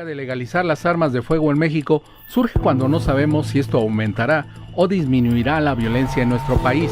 De legalizar las armas de fuego en México surge cuando no sabemos si esto aumentará o disminuirá la violencia en nuestro país.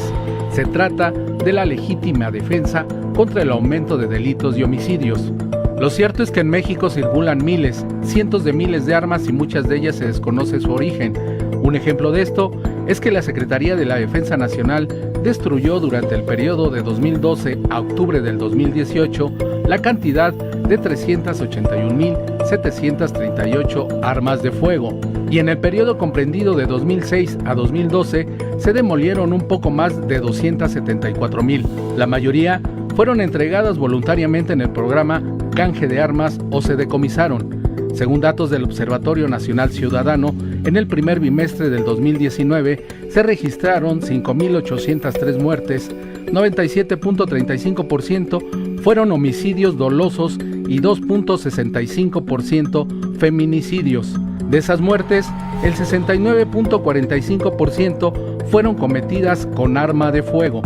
Se trata de la legítima defensa contra el aumento de delitos y homicidios. Lo cierto es que en México circulan miles, cientos de miles de armas y muchas de ellas se desconoce su origen. Un ejemplo de esto es que la Secretaría de la Defensa Nacional destruyó durante el periodo de 2012 a octubre del 2018 la cantidad de 381.738 armas de fuego, y en el periodo comprendido de 2006 a 2012 se demolieron un poco más de 274.000. La mayoría fueron entregadas voluntariamente en el programa Canje de Armas o se decomisaron. Según datos del Observatorio Nacional Ciudadano, en el primer bimestre del 2019 se registraron 5.803 muertes, 97.35% fueron homicidios dolosos y 2.65% feminicidios. De esas muertes, el 69.45% fueron cometidas con arma de fuego.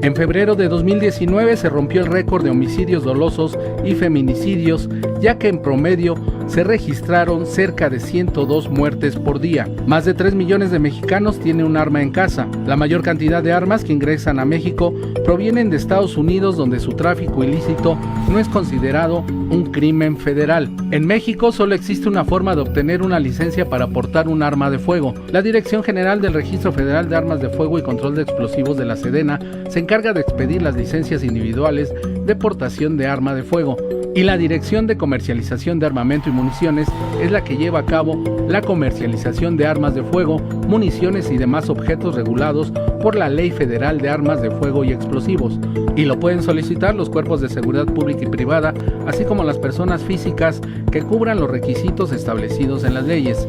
En febrero de 2019 se rompió el récord de homicidios dolosos y feminicidios, ya que en promedio se registraron cerca de 102 muertes por día. Más de 3 millones de mexicanos tienen un arma en casa. La mayor cantidad de armas que ingresan a México provienen de Estados Unidos, donde su tráfico ilícito no es considerado un crimen federal. En México solo existe una forma de obtener una licencia para portar un arma de fuego. La Dirección General del Registro Federal de Armas de Fuego y Control de Explosivos de la Sedena se encarga de expedir las licencias individuales de portación de arma de fuego, y la Dirección de Comercialización de Armamento y Municiones es la que lleva a cabo la comercialización de armas de fuego, municiones y demás objetos regulados por la Ley Federal de Armas de Fuego y Explosivos, y lo pueden solicitar los cuerpos de seguridad pública y privada, así como las personas físicas que cubran los requisitos establecidos en las leyes.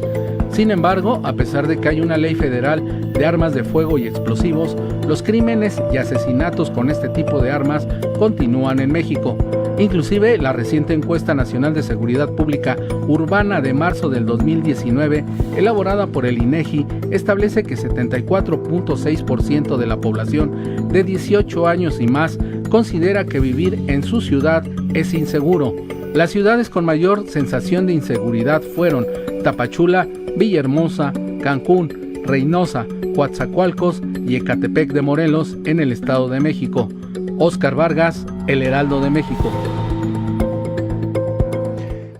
Sin embargo, a pesar de que hay una ley federal de armas de fuego y explosivos, los crímenes y asesinatos con este tipo de armas continúan en México. Inclusive, la reciente encuesta nacional de seguridad pública urbana de marzo del 2019, elaborada por el INEGI, establece que 74.6% de la población de 18 años y más considera que vivir en su ciudad es inseguro. Las ciudades con mayor sensación de inseguridad fueron Tapachula, Villahermosa, Cancún, Reynosa, Coatzacoalcos y Ecatepec de Morelos en el Estado de México. Óscar Vargas, El Heraldo de México.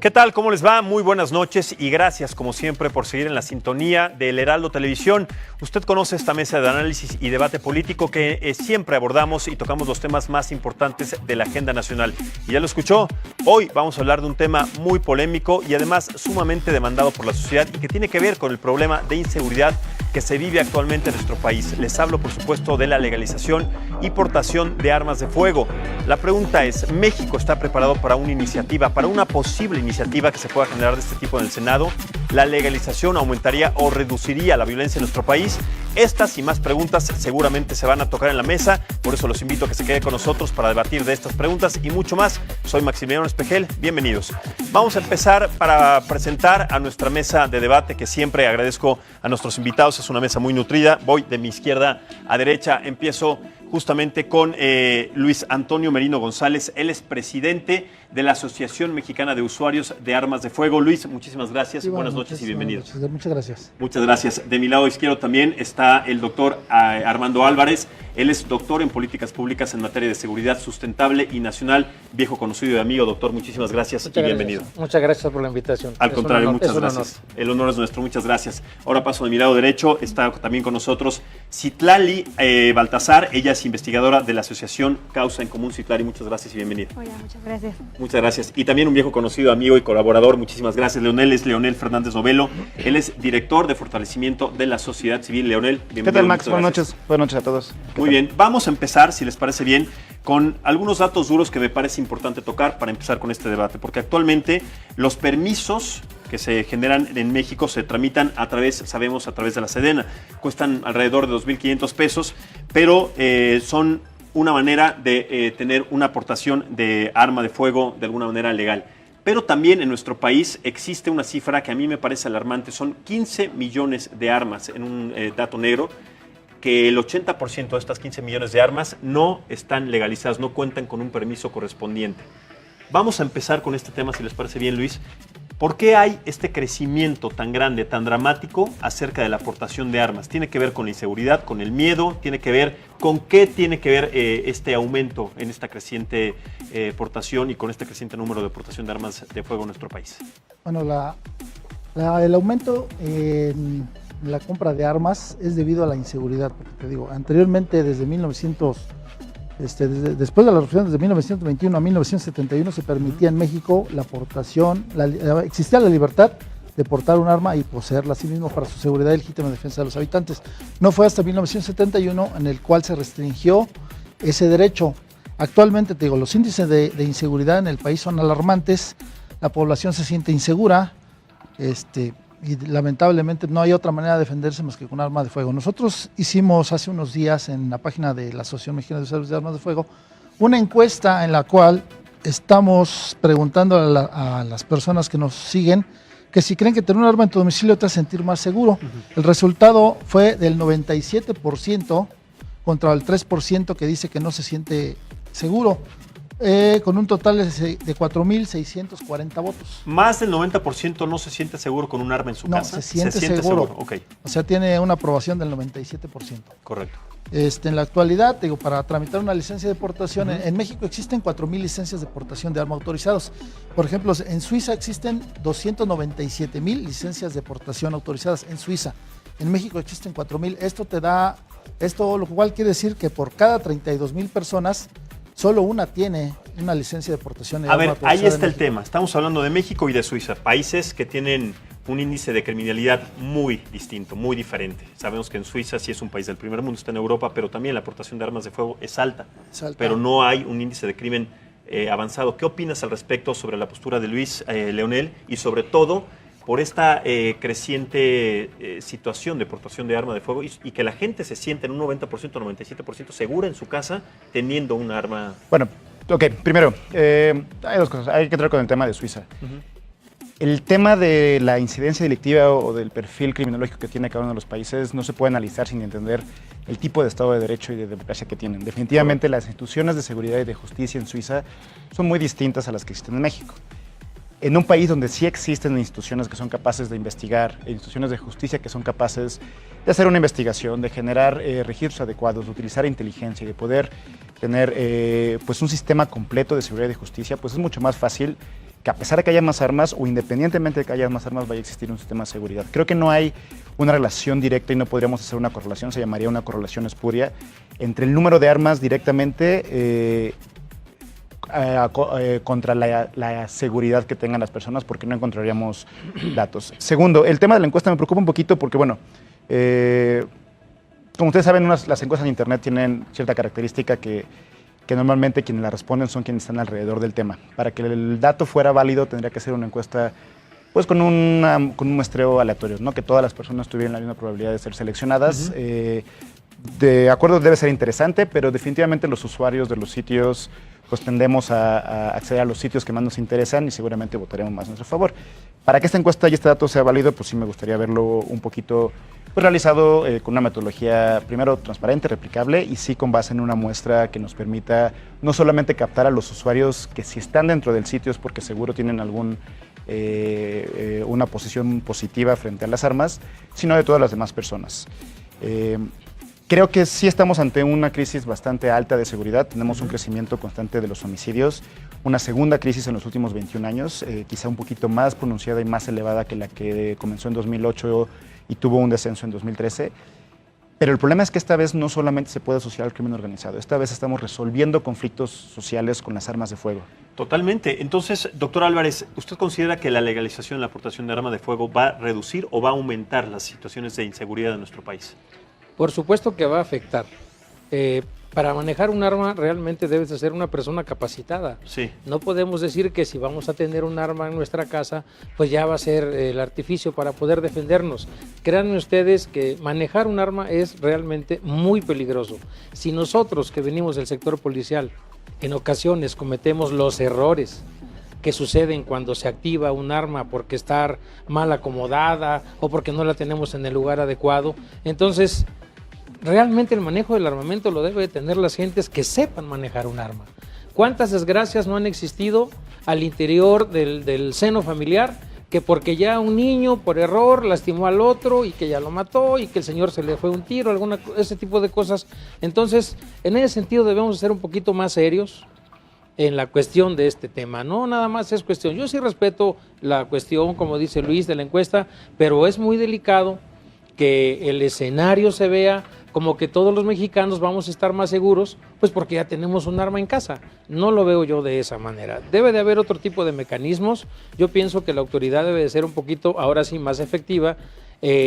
¿Qué tal? ¿Cómo les va? Muy buenas noches y gracias, como siempre, por seguir en la sintonía de El Heraldo Televisión. Usted conoce esta mesa de análisis y debate político que siempre abordamos y tocamos los temas más importantes de la agenda nacional. Y ya lo escuchó, hoy vamos a hablar de un tema muy polémico y además sumamente demandado por la sociedad y que tiene que ver con el problema de inseguridad que se vive actualmente en nuestro país. Les hablo, por supuesto, de la legalización y portación de armas de fuego. La pregunta es, ¿México está preparado para una iniciativa, para una posible iniciativa que se pueda generar de este tipo en el Senado? ¿La legalización aumentaría o reduciría la violencia en nuestro país? Estas y más preguntas seguramente se van a tocar en la mesa, por eso los invito a que se queden con nosotros para debatir de estas preguntas y mucho más. Soy Maximiliano Espejel, bienvenidos. Vamos a empezar para presentar a nuestra mesa de debate, que siempre agradezco a nuestros invitados, es una mesa muy nutrida. Voy de mi izquierda a derecha, empiezo justamente con Luis Antonio Merino González. Él es presidente de la Asociación Mexicana de Usuarios de Armas de Fuego. Luis, muchísimas gracias, sí, buenas noches y bienvenido. Muchas gracias. Muchas gracias. De mi lado izquierdo también está el doctor Armando Álvarez. Él es doctor en políticas públicas en materia de seguridad sustentable y nacional, viejo conocido y amigo. Doctor, muchísimas gracias y bienvenido. Muchas gracias por la invitación. Al contrario, muchas gracias. El honor es nuestro, muchas gracias. Ahora paso de mi lado derecho, está también con nosotros Citlali Baltasar. Ella es investigadora de la Asociación Causa en Común. Citlali, muchas gracias y bienvenida. Hola, muchas gracias. Muchas gracias. Y también un viejo conocido, amigo y colaborador, muchísimas gracias. Leonel Fernández Novelo. Él es director de fortalecimiento de la sociedad civil. Leonel, bienvenido. ¿Qué tal, Max? Buenas noches. Buenas noches a todos. Muy bien, vamos a empezar, si les parece bien, con algunos datos duros que me parece importante tocar para empezar con este debate, porque actualmente los permisos que se generan en México se tramitan a través de la Sedena. Cuestan alrededor de 2.500 pesos, pero son una manera de tener una aportación de arma de fuego de alguna manera legal. Pero también en nuestro país existe una cifra que a mí me parece alarmante. Son 15 millones de armas en un dato negro, que el 80% de estas 15 millones de armas no están legalizadas, no cuentan con un permiso correspondiente. Vamos a empezar con este tema, si les parece bien, Luis. ¿Por qué hay este crecimiento tan grande, tan dramático acerca de la aportación de armas? ¿Tiene que ver con la inseguridad, con el miedo? ¿Tiene que ver con qué tiene que ver este aumento en esta creciente portación y con este creciente número de aportación de armas de fuego en nuestro país? Bueno, el aumento en la compra de armas es debido a la inseguridad, porque te digo, anteriormente desde 1900, después de la revolución desde 1921 a 1971 se permitía en México la aportación, existía la libertad de portar un arma y poseerla a sí mismo para su seguridad y legítima defensa de los habitantes. No fue hasta 1971 en el cual se restringió ese derecho. Actualmente, te digo, los índices de inseguridad en el país son alarmantes, la población se siente insegura, y lamentablemente no hay otra manera de defenderse más que con armas de fuego. Nosotros hicimos hace unos días en la página de la Asociación Mexicana de Usuarios de Armas de Fuego una encuesta en la cual estamos preguntando a las personas que nos siguen que si creen que tener un arma en tu domicilio te hace sentir más seguro. El resultado fue del 97% contra el 3% que dice que no se siente seguro. Con un total de 4.640 votos. Más del 90% no se siente seguro con un arma en su casa. No, se siente seguro. Okay. O sea, tiene una aprobación del 97%. Correcto. En la actualidad, digo, para tramitar una licencia de portación, en México existen 4.000 licencias de portación de arma autorizados. Por ejemplo, en Suiza existen 297.000 licencias de portación autorizadas en Suiza. En México existen 4.000. Esto lo cual quiere decir que por cada 32.000 personas, solo una tiene una licencia de portación de arma autorizada. Ahí está el tema. Estamos hablando de México y de Suiza, países que tienen un índice de criminalidad muy distinto, muy diferente. Sabemos que en Suiza sí es un país del primer mundo, está en Europa, pero también la aportación de armas de fuego es alta. Pero no hay un índice de crimen avanzado. ¿Qué opinas al respecto sobre la postura de Luis Leonel y sobre todo por esta creciente situación de portación de arma de fuego y que la gente se siente en un 90%, 97% segura en su casa teniendo un arma? Bueno, ok, primero, hay dos cosas. Hay que entrar con el tema de Suiza. El tema de la incidencia delictiva o del perfil criminológico que tiene cada uno de los países no se puede analizar sin entender el tipo de Estado de Derecho y de democracia que tienen. Definitivamente las instituciones de seguridad y de justicia en Suiza son muy distintas a las que existen en México. En un país donde sí existen instituciones que son capaces de investigar, instituciones de justicia que son capaces de hacer una investigación, de generar registros adecuados, de utilizar inteligencia y de poder tener pues un sistema completo de seguridad y de justicia, pues es mucho más fácil que a pesar de que haya más armas o independientemente de que haya más armas vaya a existir un sistema de seguridad. Creo que no hay una relación directa y no podríamos hacer una correlación, se llamaría una correlación espuria, entre el número de armas directamente contra la seguridad que tengan las personas, porque no encontraríamos datos. Segundo, el tema de la encuesta me preocupa un poquito porque, bueno, como ustedes saben, las encuestas en Internet tienen cierta característica que normalmente quienes la responden son quienes están alrededor del tema. Para que el dato fuera válido tendría que ser una encuesta pues con un muestreo aleatorio, ¿no? Que todas las personas tuvieran la misma probabilidad de ser seleccionadas. De acuerdo, debe ser interesante, pero definitivamente los usuarios de los sitios pues tendemos a acceder a los sitios que más nos interesan y seguramente votaremos más a nuestro favor. Para que esta encuesta y este dato sea válido, pues sí me gustaría verlo un poquito pues, realizado con una metodología, primero, transparente, replicable y sí con base en una muestra que nos permita no solamente captar a los usuarios que si están dentro del sitio es porque seguro tienen una posición positiva frente a las armas, sino de todas las demás personas. Creo que sí estamos ante una crisis bastante alta de seguridad. Tenemos un crecimiento constante de los homicidios, una segunda crisis en los últimos 21 años, quizá un poquito más pronunciada y más elevada que la que comenzó en 2008 y tuvo un descenso en 2013. Pero el problema es que esta vez no solamente se puede asociar al crimen organizado, esta vez estamos resolviendo conflictos sociales con las armas de fuego. Totalmente. Entonces, doctor Álvarez, ¿usted considera que la legalización de la aportación de armas de fuego va a reducir o va a aumentar las situaciones de inseguridad en nuestro país? Por supuesto que va a afectar. Para manejar un arma realmente debes de ser una persona capacitada. Sí. No podemos decir que si vamos a tener un arma en nuestra casa, pues ya va a ser el artificio para poder defendernos. Créanme ustedes que manejar un arma es realmente muy peligroso. Si nosotros que venimos del sector policial en ocasiones cometemos los errores que suceden cuando se activa un arma porque está mal acomodada o porque no la tenemos en el lugar adecuado, entonces realmente el manejo del armamento lo debe de tener las gentes que sepan manejar un arma. ¿Cuántas desgracias no han existido al interior del seno familiar que porque ya un niño por error lastimó al otro y que ya lo mató y que el señor se le fue un tiro, ese tipo de cosas. Entonces, en ese sentido debemos ser un poquito más serios en la cuestión de este tema. No nada más es cuestión, yo sí respeto la cuestión, como dice Luis, de la encuesta, pero es muy delicado que el escenario se vea como que todos los mexicanos vamos a estar más seguros, pues porque ya tenemos un arma en casa. No lo veo yo de esa manera. Debe de haber otro tipo de mecanismos. Yo pienso que la autoridad debe de ser un poquito, ahora sí, más efectiva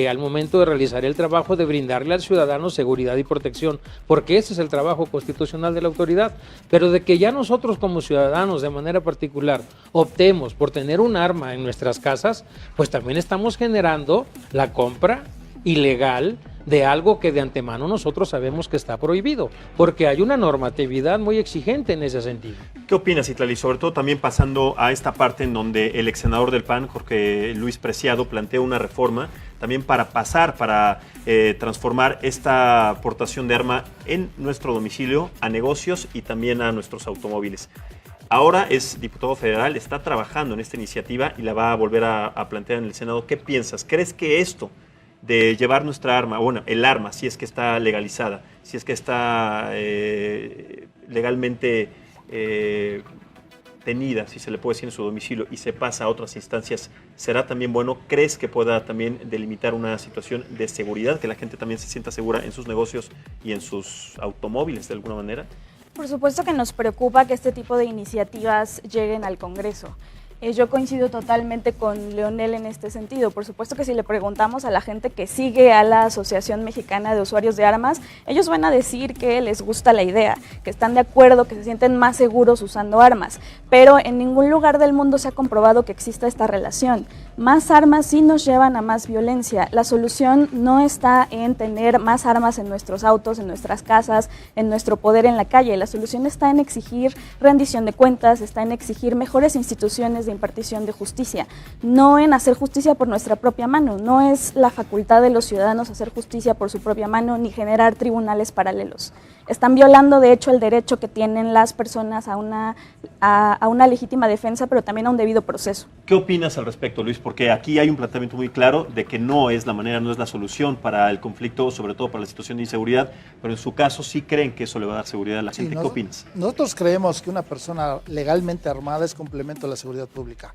al momento de realizar el trabajo de brindarle al ciudadano seguridad y protección, porque ese es el trabajo constitucional de la autoridad. Pero de que ya nosotros como ciudadanos, de manera particular, optemos por tener un arma en nuestras casas, pues también estamos generando la compra ilegal de algo que de antemano nosotros sabemos que está prohibido, porque hay una normatividad muy exigente en ese sentido. ¿Qué opinas, Itlali? Sobre todo también pasando a esta parte en donde el ex senador del PAN, Jorge Luis Preciado, plantea una reforma también para transformar esta aportación de arma en nuestro domicilio a negocios y también a nuestros automóviles. Ahora es diputado federal, está trabajando en esta iniciativa y la va a volver a plantear en el Senado. ¿Qué piensas? ¿Crees que esto de llevar nuestra arma, bueno, el arma, si es que está legalizada, si es que está legalmente tenida, si se le puede decir, en su domicilio y se pasa a otras instancias, será también bueno? ¿Crees que pueda también delimitar una situación de seguridad, que la gente también se sienta segura en sus negocios y en sus automóviles de alguna manera? Por supuesto que nos preocupa que este tipo de iniciativas lleguen al Congreso. Yo coincido totalmente con Leonel en este sentido. Por supuesto que si le preguntamos a la gente que sigue a la Asociación Mexicana de Usuarios de Armas, ellos van a decir que les gusta la idea, que están de acuerdo, que se sienten más seguros usando armas. Pero en ningún lugar del mundo se ha comprobado que exista esta relación. Más armas sí nos llevan a más violencia. La solución no está en tener más armas en nuestros autos, en nuestras casas, en nuestro poder en la calle. La solución está en exigir rendición de cuentas, está en exigir mejores instituciones de impartición de justicia, no en hacer justicia por nuestra propia mano. No es la facultad de los ciudadanos hacer justicia por su propia mano ni generar tribunales paralelos. Están violando, de hecho, el derecho que tienen las personas a una legítima defensa, pero también a un debido proceso. ¿Qué opinas al respecto, Luis? Porque aquí hay un planteamiento muy claro de que no es la manera, no es la solución para el conflicto, sobre todo para la situación de inseguridad, pero en su caso sí creen que eso le va a dar seguridad a la gente. ¿Qué opinas? Nosotros creemos que una persona legalmente armada es complemento a la seguridad pública.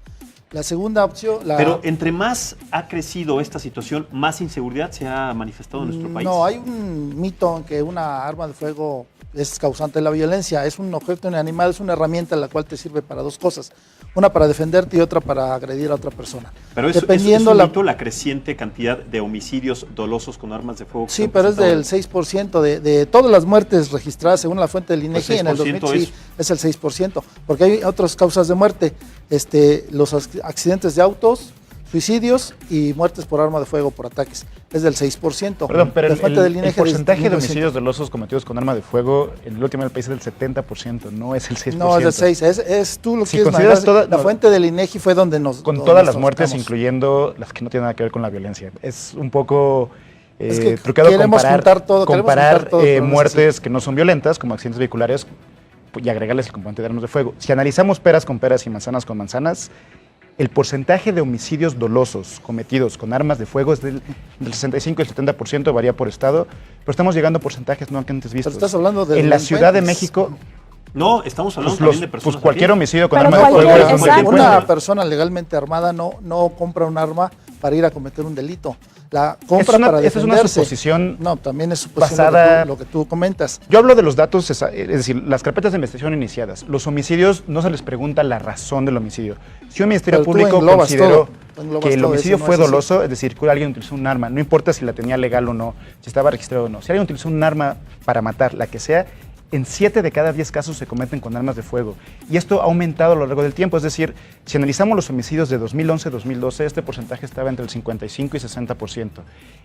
La segunda opción... Pero entre más ha crecido esta situación, más inseguridad se ha manifestado en nuestro país. No, hay un mito en que una arma de fuego es causante de la violencia. Es un objeto inanimado, es una herramienta la cual te sirve para dos cosas. Una para defenderte y otra para agredir a otra persona. Pero eso es un mito, la creciente cantidad de homicidios dolosos con armas de fuego. Sí, pero es del 6% de todas las muertes registradas según la fuente del INEGI en el 2000, sí, es el 6%, porque hay otras causas de muerte, los accidentes de autos, suicidios y muertes por arma de fuego por ataques. Es del 6%. Perdón, pero el porcentaje de homicidios dolosos cometidos con arma de fuego en el último del país es del 70%, no es el 6%. No, es del 6%. Tú lo quieres manejar. La fuente del INEGI fue donde nos... Con todas las muertes, incluyendo las que no tienen nada que ver con la violencia. Es un poco... es que trucado comparar muertes que no son violentas, como accidentes vehiculares, y agregarles el componente de armas de fuego. Si analizamos peras con peras y manzanas con manzanas, el porcentaje de homicidios dolosos cometidos con armas de fuego es del 65 y el 70%, varía por estado, pero estamos llegando a porcentajes no antes vistos. Pero estás hablando de en la Ciudad de México... No, estamos hablando también de personas. Pues cualquier homicidio con pero arma de fuego es un una persona legalmente armada no compra un arma para ir a cometer un delito. La compra para defenderse. Es una suposición. No, también es suposición basada, lo que tú comentas. Yo hablo de los datos, es decir, las carpetas de investigación iniciadas. Los homicidios no se les pregunta la razón del homicidio. Si un ministerio público consideró que el homicidio fue doloso, es decir, que alguien utilizó un arma, no importa si la tenía legal o no, si estaba registrado o no. Si alguien utilizó un arma para matar, la que sea, en 7 de cada 10 casos se cometen con armas de fuego. Y esto ha aumentado a lo largo del tiempo. Es decir, si analizamos los homicidios de 2011-2012, este porcentaje estaba entre el 55 y 60%.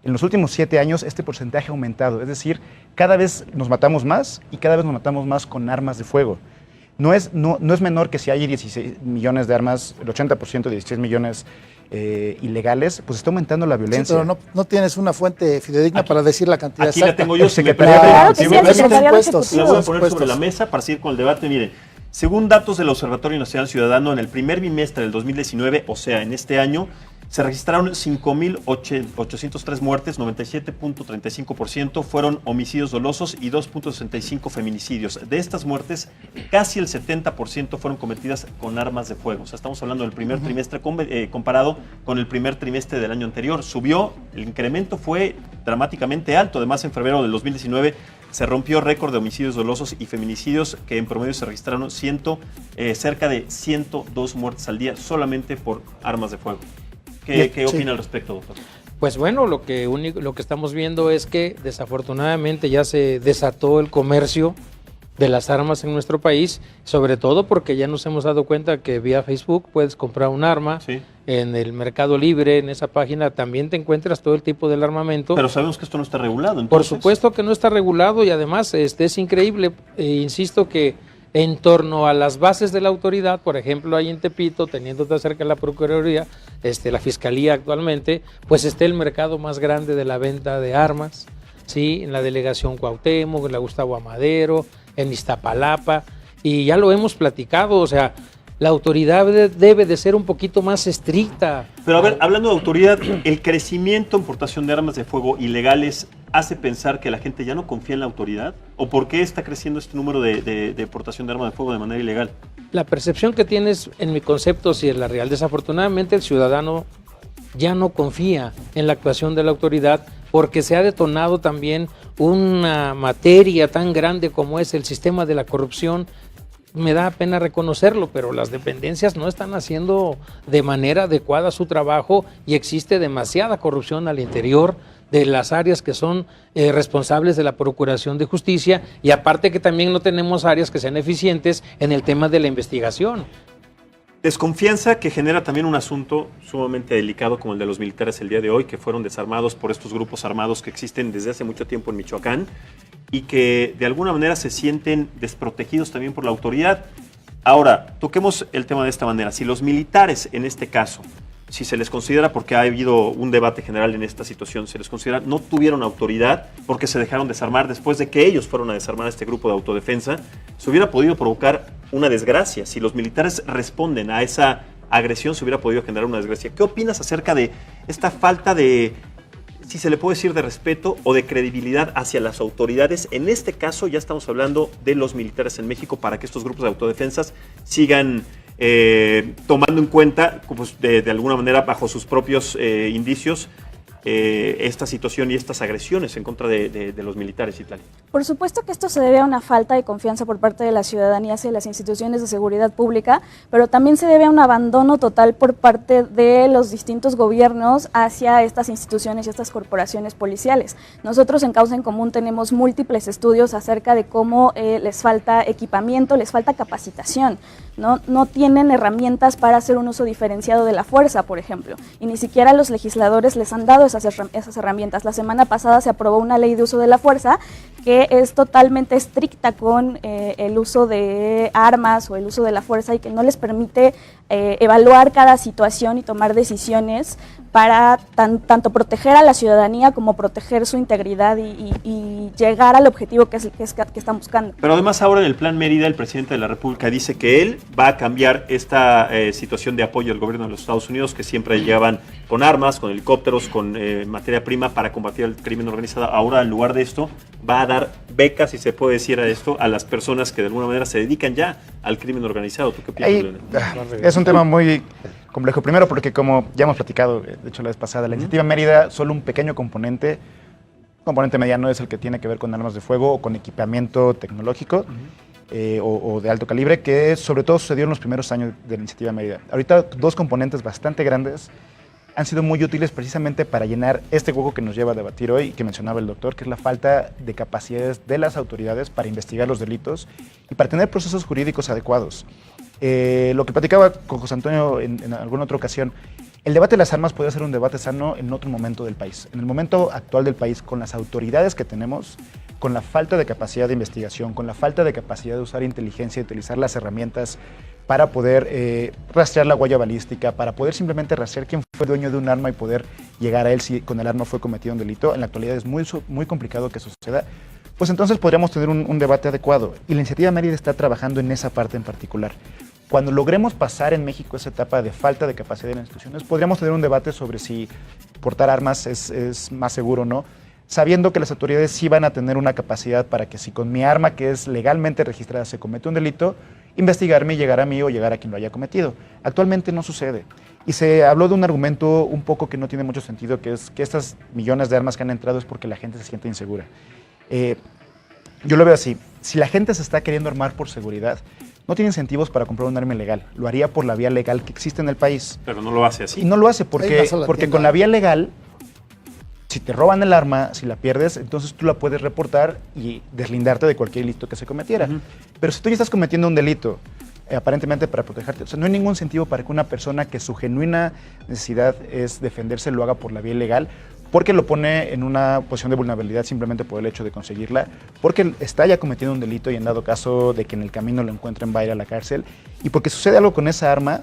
En los últimos 7 años, este porcentaje ha aumentado. Es decir, cada vez nos matamos más y cada vez nos matamos más con armas de fuego. No es menor que si hay 16 millones de armas, el 80% de 16 millones ilegales, pues está aumentando la violencia. Sí, pero no tienes una fuente fidedigna para decir la cantidad aquí exacta. La tengo yo, Secretaría Claro que sí, el secretario la voy a poner sobre la mesa para seguir con el debate. Miren, Según datos del Observatorio Nacional Ciudadano, en el primer bimestre del 2019, o sea, en este año, se registraron 5.803 muertes, 97.35% fueron homicidios dolosos y 2.65 feminicidios. De estas muertes, casi el 70% fueron cometidas con armas de fuego. O sea, estamos hablando del primer trimestre comparado con el primer trimestre del año anterior. Subió, el incremento fue dramáticamente alto. Además, en febrero del 2019 se rompió récord de homicidios dolosos y feminicidios, que en promedio se registraron cerca de 102 muertes al día solamente por armas de fuego. ¿Qué opina al respecto, doctor? Pues bueno, lo que estamos viendo es que desafortunadamente ya se desató el comercio de las armas en nuestro país, sobre todo porque ya nos hemos dado cuenta que vía Facebook puedes comprar un arma, Sí. En el Mercado Libre, en esa página también te encuentras todo el tipo del armamento. Pero sabemos que esto no está regulado, entonces. Por supuesto que no está regulado y además es increíble, insisto que en torno a las bases de la autoridad, por ejemplo, ahí en Tepito, teniéndote cerca de la Procuraduría, la Fiscalía actualmente, pues está el mercado más grande de la venta de armas, ¿sí? En la delegación Cuauhtémoc, en la Gustavo Amadero, en Iztapalapa, y ya lo hemos platicado, o sea, la autoridad debe de ser un poquito más estricta. Pero a ver, hablando de autoridad, ¿el crecimiento en portación de armas de fuego ilegales hace pensar que la gente ya no confía en la autoridad? ¿O por qué está creciendo este número de portación de armas de fuego de manera ilegal? La percepción que tienes, en mi concepto, sí es la real. Desafortunadamente el ciudadano ya no confía en la actuación de la autoridad porque se ha detonado también una materia tan grande como es el sistema de la corrupción. Me da pena reconocerlo, pero las dependencias no están haciendo de manera adecuada su trabajo y existe demasiada corrupción al interior de las áreas que son responsables de la Procuración de Justicia, y aparte que también no tenemos áreas que sean eficientes en el tema de la investigación. Desconfianza que genera también un asunto sumamente delicado como el de los militares el día de hoy, que fueron desarmados por estos grupos armados que existen desde hace mucho tiempo en Michoacán y que de alguna manera se sienten desprotegidos también por la autoridad. Ahora, toquemos el tema de esta manera. Si los militares, en este caso, si se les considera, porque ha habido un debate general en esta situación, se les considera no tuvieron autoridad porque se dejaron desarmar después de que ellos fueron a desarmar a este grupo de autodefensa, se hubiera podido provocar una desgracia. Si los militares responden a esa agresión, se hubiera podido generar una desgracia. ¿Qué opinas acerca de esta falta de, si se le puede decir, de respeto o de credibilidad hacia las autoridades? En este caso ya estamos hablando de los militares en México, para que estos grupos de autodefensas sigan tomando en cuenta, pues, de alguna manera, bajo sus propios indicios, esta situación y estas agresiones en contra de los militares y tal. Por supuesto que esto se debe a una falta de confianza por parte de la ciudadanía hacia las instituciones de seguridad pública, pero también se debe a un abandono total por parte de los distintos gobiernos hacia estas instituciones y estas corporaciones policiales. Nosotros en Causa en Común tenemos múltiples estudios acerca de cómo les falta equipamiento, les falta capacitación, no tienen herramientas para hacer un uso diferenciado de la fuerza, por ejemplo, y ni siquiera los legisladores les han dado esas herramientas. La semana pasada se aprobó una ley de uso de la fuerza que es totalmente estricta con el uso de armas o el uso de la fuerza y que no les permite evaluar cada situación y tomar decisiones para tanto proteger a la ciudadanía como proteger su integridad y llegar al objetivo que están buscando. Pero además ahora en el Plan Mérida el presidente de la República dice que él va a cambiar esta situación de apoyo al gobierno de los Estados Unidos, que siempre llegaban con armas, con helicópteros, con materia prima para combatir el crimen organizado. Ahora, en lugar de esto, va a dar becas, si se puede decir a esto, a las personas que de alguna manera se dedican ya al crimen organizado. ¿Tú qué piensas, Leonel? Es un tema muy complejo. Primero porque, como ya hemos platicado, de hecho la vez pasada, la iniciativa Mérida, solo un pequeño componente mediano es el que tiene que ver con armas de fuego o con equipamiento tecnológico o de alto calibre, que sobre todo sucedió en los primeros años de la iniciativa Mérida. Ahorita dos componentes bastante grandes han sido muy útiles precisamente para llenar este hueco que nos lleva a debatir hoy, que mencionaba el doctor, que es la falta de capacidades de las autoridades para investigar los delitos y para tener procesos jurídicos adecuados. Lo que platicaba con José Antonio en alguna otra ocasión, el debate de las armas puede ser un debate sano en otro momento del país. En el momento actual del país, con las autoridades que tenemos, con la falta de capacidad de investigación, con la falta de capacidad de usar inteligencia y utilizar las herramientas para poder rastrear la huella balística, para poder simplemente rastrear quién fue dueño de un arma y poder llegar a él si con el arma fue cometido un delito. En la actualidad es muy complicado que eso suceda. pues entonces podríamos tener un debate adecuado. Y la iniciativa Mérida está trabajando en esa parte en particular. Cuando logremos pasar en México esa etapa de falta de capacidad de las instituciones, podríamos tener un debate sobre si portar armas es más seguro o no, sabiendo que las autoridades sí van a tener una capacidad para que si con mi arma, que es legalmente registrada, se comete un delito, investigarme y llegar a mí o llegar a quien lo haya cometido. Actualmente no sucede. Y se habló de un argumento un poco que no tiene mucho sentido, que es que estas millones de armas que han entrado es porque la gente se siente insegura. Yo lo veo así. Si la gente se está queriendo armar por seguridad, no tiene incentivos para comprar un arma ilegal. Lo haría por la vía legal que existe en el país. Pero no lo hace así. Y no lo hace porque con la vía legal, si te roban el arma, si la pierdes, entonces tú la puedes reportar y deslindarte de cualquier delito que se cometiera. Pero si tú ya estás cometiendo un delito, aparentemente para protegerte, o sea, no hay ningún incentivo para que una persona que su genuina necesidad es defenderse lo haga por la vía ilegal, porque lo pone en una posición de vulnerabilidad simplemente por el hecho de conseguirla, porque está ya cometiendo un delito y en dado caso de que en el camino lo encuentren va a ir a la cárcel, y porque sucede algo con esa arma,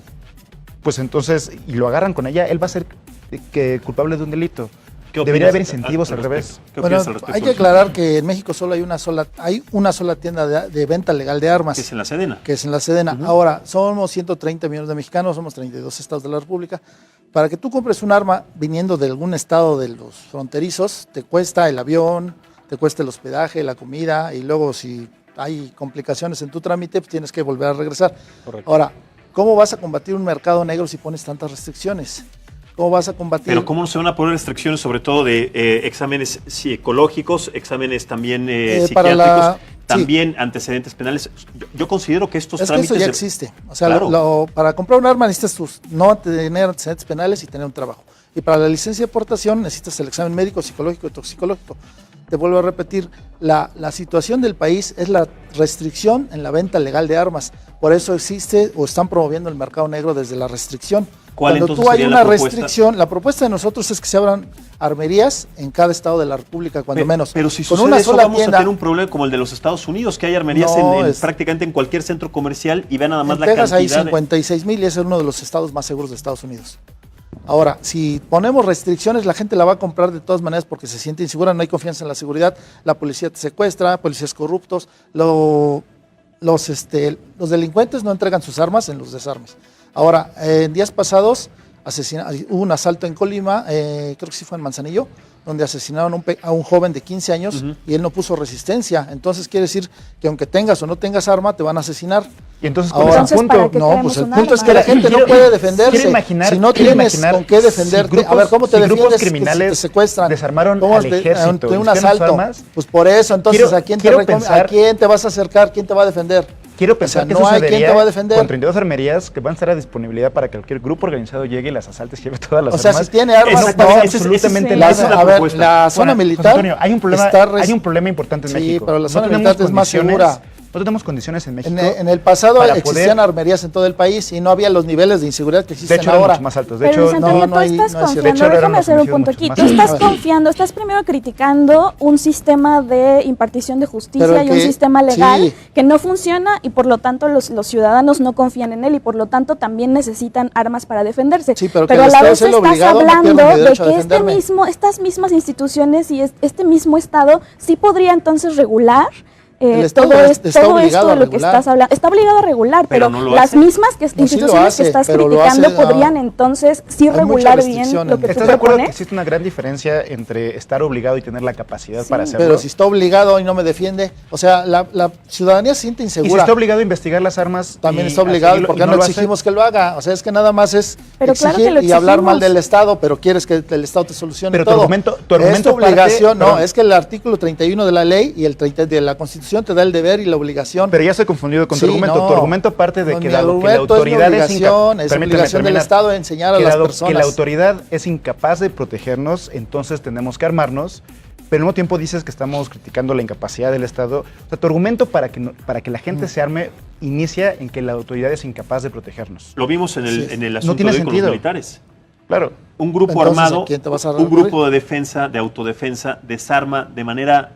pues entonces, y lo agarran con ella, él va a ser culpable de un delito. Debería haber incentivos al revés. Bueno, hay que aclarar que en México solo hay una sola tienda de venta legal de armas. Que es en la Sedena. Que es en la Sedena. Ahora, somos 130 millones de mexicanos, somos 32 estados de la República. Para que tú compres un arma viniendo de algún estado de los fronterizos, te cuesta el avión, te cuesta el hospedaje, la comida, y luego si hay complicaciones en tu trámite, pues tienes que volver a regresar. Correcto. Ahora, ¿cómo vas a combatir un mercado negro si pones tantas restricciones? ¿Cómo vas a combatir? Pero ¿cómo no se van a poner restricciones, sobre todo de exámenes psicológicos, exámenes también psiquiátricos, también antecedentes penales? Yo considero que estos trámites... Que eso ya existe. O sea, claro. Para comprar un arma necesitas no tener antecedentes penales y tener un trabajo. Y para la licencia de portación necesitas el examen médico, psicológico y toxicológico. Te vuelvo a repetir, la situación del país es la restricción en la venta legal de armas. Por eso existe o están promoviendo el mercado negro desde la restricción. Cuando tú hay una restricción, la propuesta de nosotros es que se abran armerías en cada estado de la República, cuando menos. Pero si sucede una sola vamos a tener un problema como el de los Estados Unidos, que hay armerías prácticamente en cualquier centro comercial y vean nada más la cantidad. En Texas hay 56,000 y es uno de los estados más seguros de Estados Unidos. Ahora, si ponemos restricciones, la gente la va a comprar de todas maneras porque se siente insegura, no hay confianza en la seguridad, la policía te secuestra, policías corruptos, los delincuentes no entregan sus armas en los desarmes. Ahora, en días pasados hubo un asalto en Colima, creo que sí fue en Manzanillo, donde asesinaron a un joven de 15 años y él no puso resistencia. Entonces quiere decir que aunque tengas o no tengas arma, te van a asesinar. Y entonces, ¿cuál es el punto? No, pues el punto es que la gente no puede defenderse. Si no tienes con qué defenderte, a ver, ¿cómo te defiendes? Grupos criminales te secuestran. Desarmaron al ejército. De un asalto. Pues por eso, entonces, ¿a quién te vas a acercar? ¿Quién te va a defender? Quiero pensar que no eso hay quien te va a defender. Con 32 armerías que van a estar a disponibilidad para que cualquier grupo organizado llegue y las asalte y lleve todas las armas. O sea, si tiene armas, no pasa absolutamente nada. A ver, la zona militar. Antonio, hay un problema importante en México. Sí, pero la zona militar es más segura. No tenemos condiciones en México. En el pasado existían armerías en todo el país y no había los niveles de inseguridad que existen ahora. De hecho, eran mucho más altos. De hecho, no estás confiando, déjame hacer un punto aquí. Tú estás confiando, estás primero criticando un sistema de impartición de justicia y un sistema legal que no funciona y por lo tanto los ciudadanos no confían en él y por lo tanto también necesitan armas para defenderse. Sí, pero a la vez estás hablando de que estas mismas instituciones y este mismo Estado sí podría entonces regular todo esto de lo que estás hablando. Está obligado a regular, pero no las mismas instituciones que estás criticando podrían entonces sí regular bien lo que tú propones. ¿Estás de acuerdo que existe una gran diferencia entre estar obligado y tener la capacidad para hacerlo? Pero si está obligado y no me defiende, o sea, la ciudadanía se siente insegura. Y si está obligado a investigar las armas, también está obligado, porque no exigimos que lo haga. O sea, es que nada más es exigir y hablar mal del Estado, pero quieres que el Estado te solucione todo. Tu argumento es tu obligación, no, es que el artículo 31 de la ley y el 30 de la Constitución te da el deber y la obligación. Pero ya estoy confundido con tu argumento. Tu argumento parte de que la autoridad es obligación del Estado de enseñar a las personas. Que la autoridad es incapaz de protegernos, entonces tenemos que armarnos, pero al mismo tiempo dices que estamos criticando la incapacidad del Estado. O sea, tu argumento para que la gente se arme inicia en que la autoridad es incapaz de protegernos. Lo vimos en el asunto de hoy con los militares. Claro. Un grupo armado, un grupo de defensa, de autodefensa, desarma de manera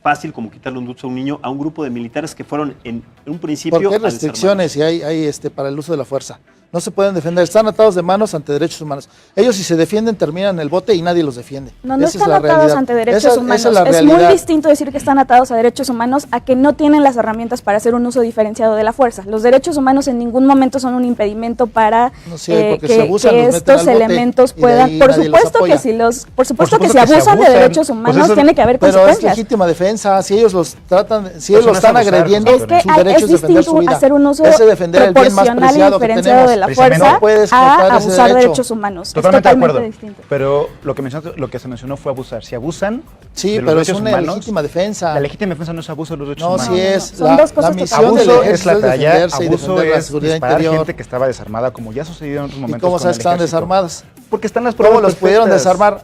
fácil como quitarle un dulce a un niño a un grupo de militares que fueron en un principio. ¿Por qué restricciones y hay para el uso de la fuerza? No se pueden defender, están atados de manos ante derechos humanos. Ellos si se defienden terminan en el bote y nadie los defiende. No Esa están es la atados realidad. ante derechos humanos. Esa es la es realidad. muy distinto decir que están atados a derechos humanos a que no tienen las herramientas para hacer un uso diferenciado de la fuerza. Los derechos humanos en ningún momento son un impedimento para No sé, porque si que abusan, los meten estos al bote elementos y de puedan. ahí Por nadie los supuesto apoya. que Por supuesto si que se abusan de abusan. derechos Pues humanos eso- tiene que haber Pero es consecuencias. legítima defensa, si ellos los tratan, si Eso ellos no lo es están abusar, agrediendo, es que su es derecho es defender su distinto vida. hacer un uso Ese defender el bien más proporcional y preciado que diferenciado tenemos. de la Precisamente. fuerza No puedes a cortar ese abusar de derecho. derechos humanos. Totalmente es de acuerdo. distinto. Pero lo que se mencionó fue abusar. Si abusan Sí, de los pero es derechos una humanos, legítima defensa. la legítima defensa no es abuso de los derechos No, humanos. sí es. Son La, dos cosas la misión del Abuso ejército es la talla, defenderse y abuso defender la es seguridad disparar interior. gente que estaba desarmada, como ya ha sucedido en otros ¿Y momentos cómo con sabes el que estaban ejército. desarmadas? Porque están las pruebas ¿Cómo los pudieron perfectas. desarmar?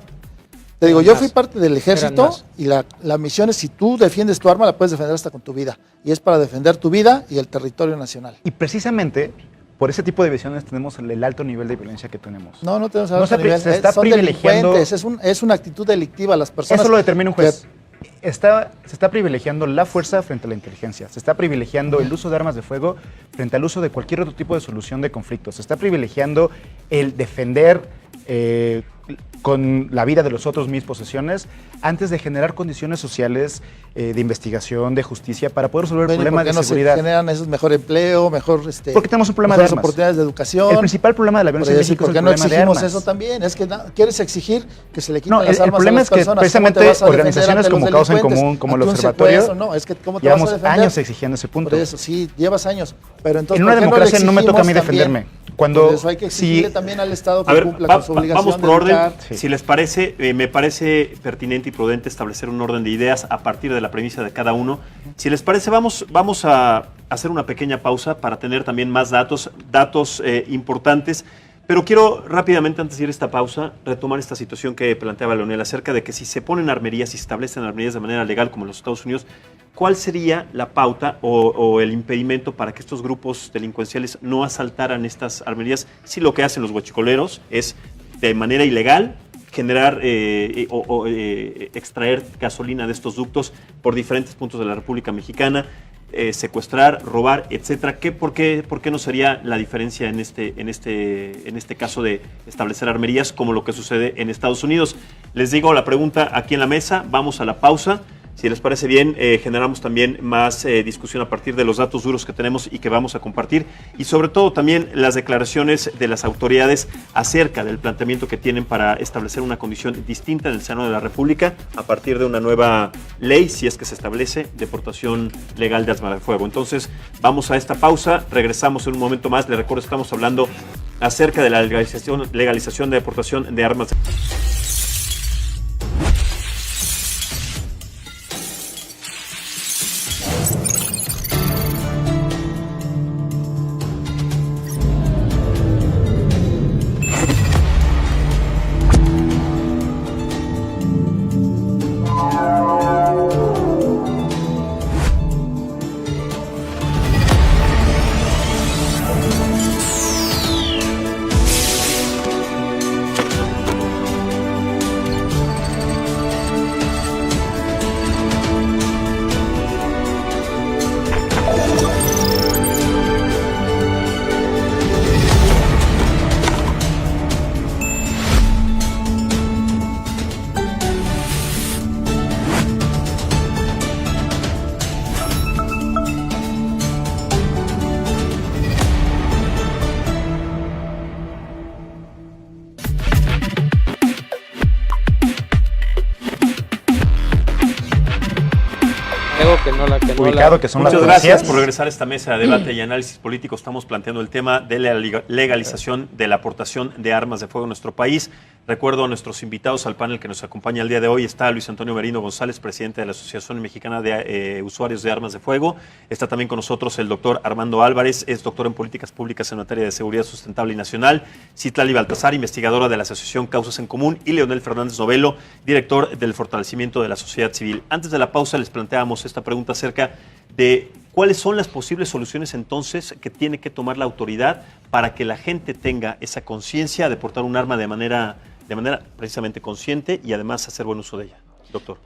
Te digo, Eran yo más. fui parte del ejército Eran más. y la misión es si tú defiendes tu arma, la puedes defender hasta con tu vida. Y es para defender tu vida y el territorio nacional. Y precisamente por ese tipo de visiones tenemos el alto nivel de violencia que tenemos. No tenemos No alto se pri- nivel. se está Son privilegiando- delincuentes, es una actitud delictiva. Las personas Eso lo determina un juez. que- Se está privilegiando la fuerza frente a la inteligencia. Se está privilegiando el uso de armas de fuego frente al uso de cualquier otro tipo de solución de conflictos. Se está privilegiando el defender con la vida de los otros mis posesiones antes de generar condiciones sociales de investigación, de justicia, para poder resolver Bueno, ¿y problemas por qué de no seguridad. se generan esos mejor empleo, mejor Porque tenemos un problema de mejores armas. oportunidades de educación? El principal problema de la Por violencia en eso, México ¿por es qué el no problema de exigimos armas. eso también? Es que quieres exigir que se le quiten No, las el armas problema a es las que personas. precisamente ¿Cómo te vas a defender organizaciones ante los como Causa en delincuentes? Común, como el Ante un Observatorio, secuestro, no, es que ¿cómo te llevamos vas a defender? años exigiendo ese punto. Por eso, sí, llevas años. Pero entonces, En una ¿por qué no le democracia no me toca a mí exigimos también? defenderme. Cuando Por eso hay que exigirle si- también al Estado que A ver, cumpla con su obligación vamos por de orden. educar. Sí. Si les parece, me parece pertinente y prudente establecer un orden de ideas a partir de la premisa de cada uno. Si les parece, vamos a hacer una pequeña pausa para tener también más datos importantes. Pero quiero rápidamente, antes de ir a esta pausa, retomar esta situación que planteaba Leonel acerca de que si se ponen armerías, si se establecen armerías de manera legal como en los Estados Unidos, ¿cuál sería la pauta o el impedimento para que estos grupos delincuenciales no asaltaran estas armerías si lo que hacen los huachicoleros es de manera ilegal generar extraer gasolina de estos ductos por diferentes puntos de la República Mexicana, secuestrar, robar, etcétera? ¿Por qué no sería la diferencia en este caso de establecer armerías como lo que sucede en Estados Unidos? Les digo la pregunta aquí en la mesa, vamos a la pausa. Si les parece bien, generamos también más discusión a partir de los datos duros que tenemos y que vamos a compartir, y sobre todo también las declaraciones de las autoridades acerca del planteamiento que tienen para establecer una condición distinta en el seno de la República a partir de una nueva ley, si es que se establece, deportación legal de armas de fuego. Entonces, vamos a esta pausa, regresamos en un momento más. Les recuerdo, estamos hablando acerca de la legalización de deportación de armas de fuego. Ubicado, que son las Muchas policías. gracias por regresar a esta mesa de debate y análisis político. Estamos planteando el tema de la legalización de la aportación de armas de fuego en nuestro país. Recuerdo a nuestros invitados al panel que nos acompaña el día de hoy. Está Luis Antonio Merino González, presidente de la Asociación Mexicana de Usuarios de Armas de Fuego. Está también con nosotros el doctor Armando Álvarez, es doctor en Políticas Públicas en materia de seguridad sustentable y nacional. Citlali Baltasar, investigadora de la Asociación Causas en Común. Y Leonel Fernández Novelo, director del fortalecimiento de la sociedad civil. Antes de la pausa les planteábamos esta pregunta acerca de cuáles son las posibles soluciones entonces que tiene que tomar la autoridad para que la gente tenga esa conciencia de portar un arma de manera precisamente consciente y además hacer buen uso de ella. Doctor.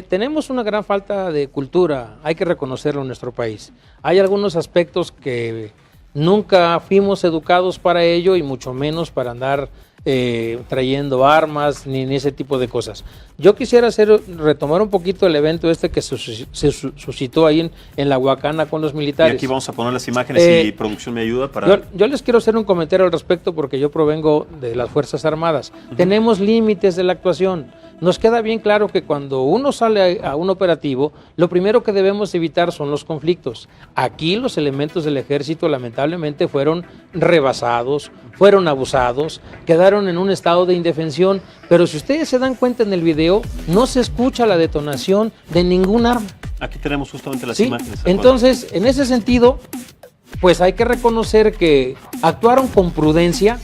Tenemos una gran falta de cultura, hay que reconocerlo en nuestro país. Hay algunos aspectos que nunca fuimos educados para ello y mucho menos para andar trayendo armas ni ese tipo de cosas. Yo quisiera retomar un poquito el evento que se suscitó ahí en la Huacana con los militares. Y aquí vamos a poner las imágenes y producción me ayuda para... Yo les quiero hacer un comentario al respecto porque yo provengo de las Fuerzas Armadas. Tenemos límites de la actuación. Nos queda bien claro que cuando uno sale a un operativo, lo primero que debemos evitar son los conflictos. Aquí los elementos del ejército lamentablemente fueron rebasados, fueron abusados, quedaron en un estado de indefensión, pero si ustedes se dan cuenta en el video, no se escucha la detonación de ningún arma. Aquí tenemos justamente las ¿Sí? imágenes. Entonces, en ese sentido, pues hay que reconocer que actuaron con prudencia.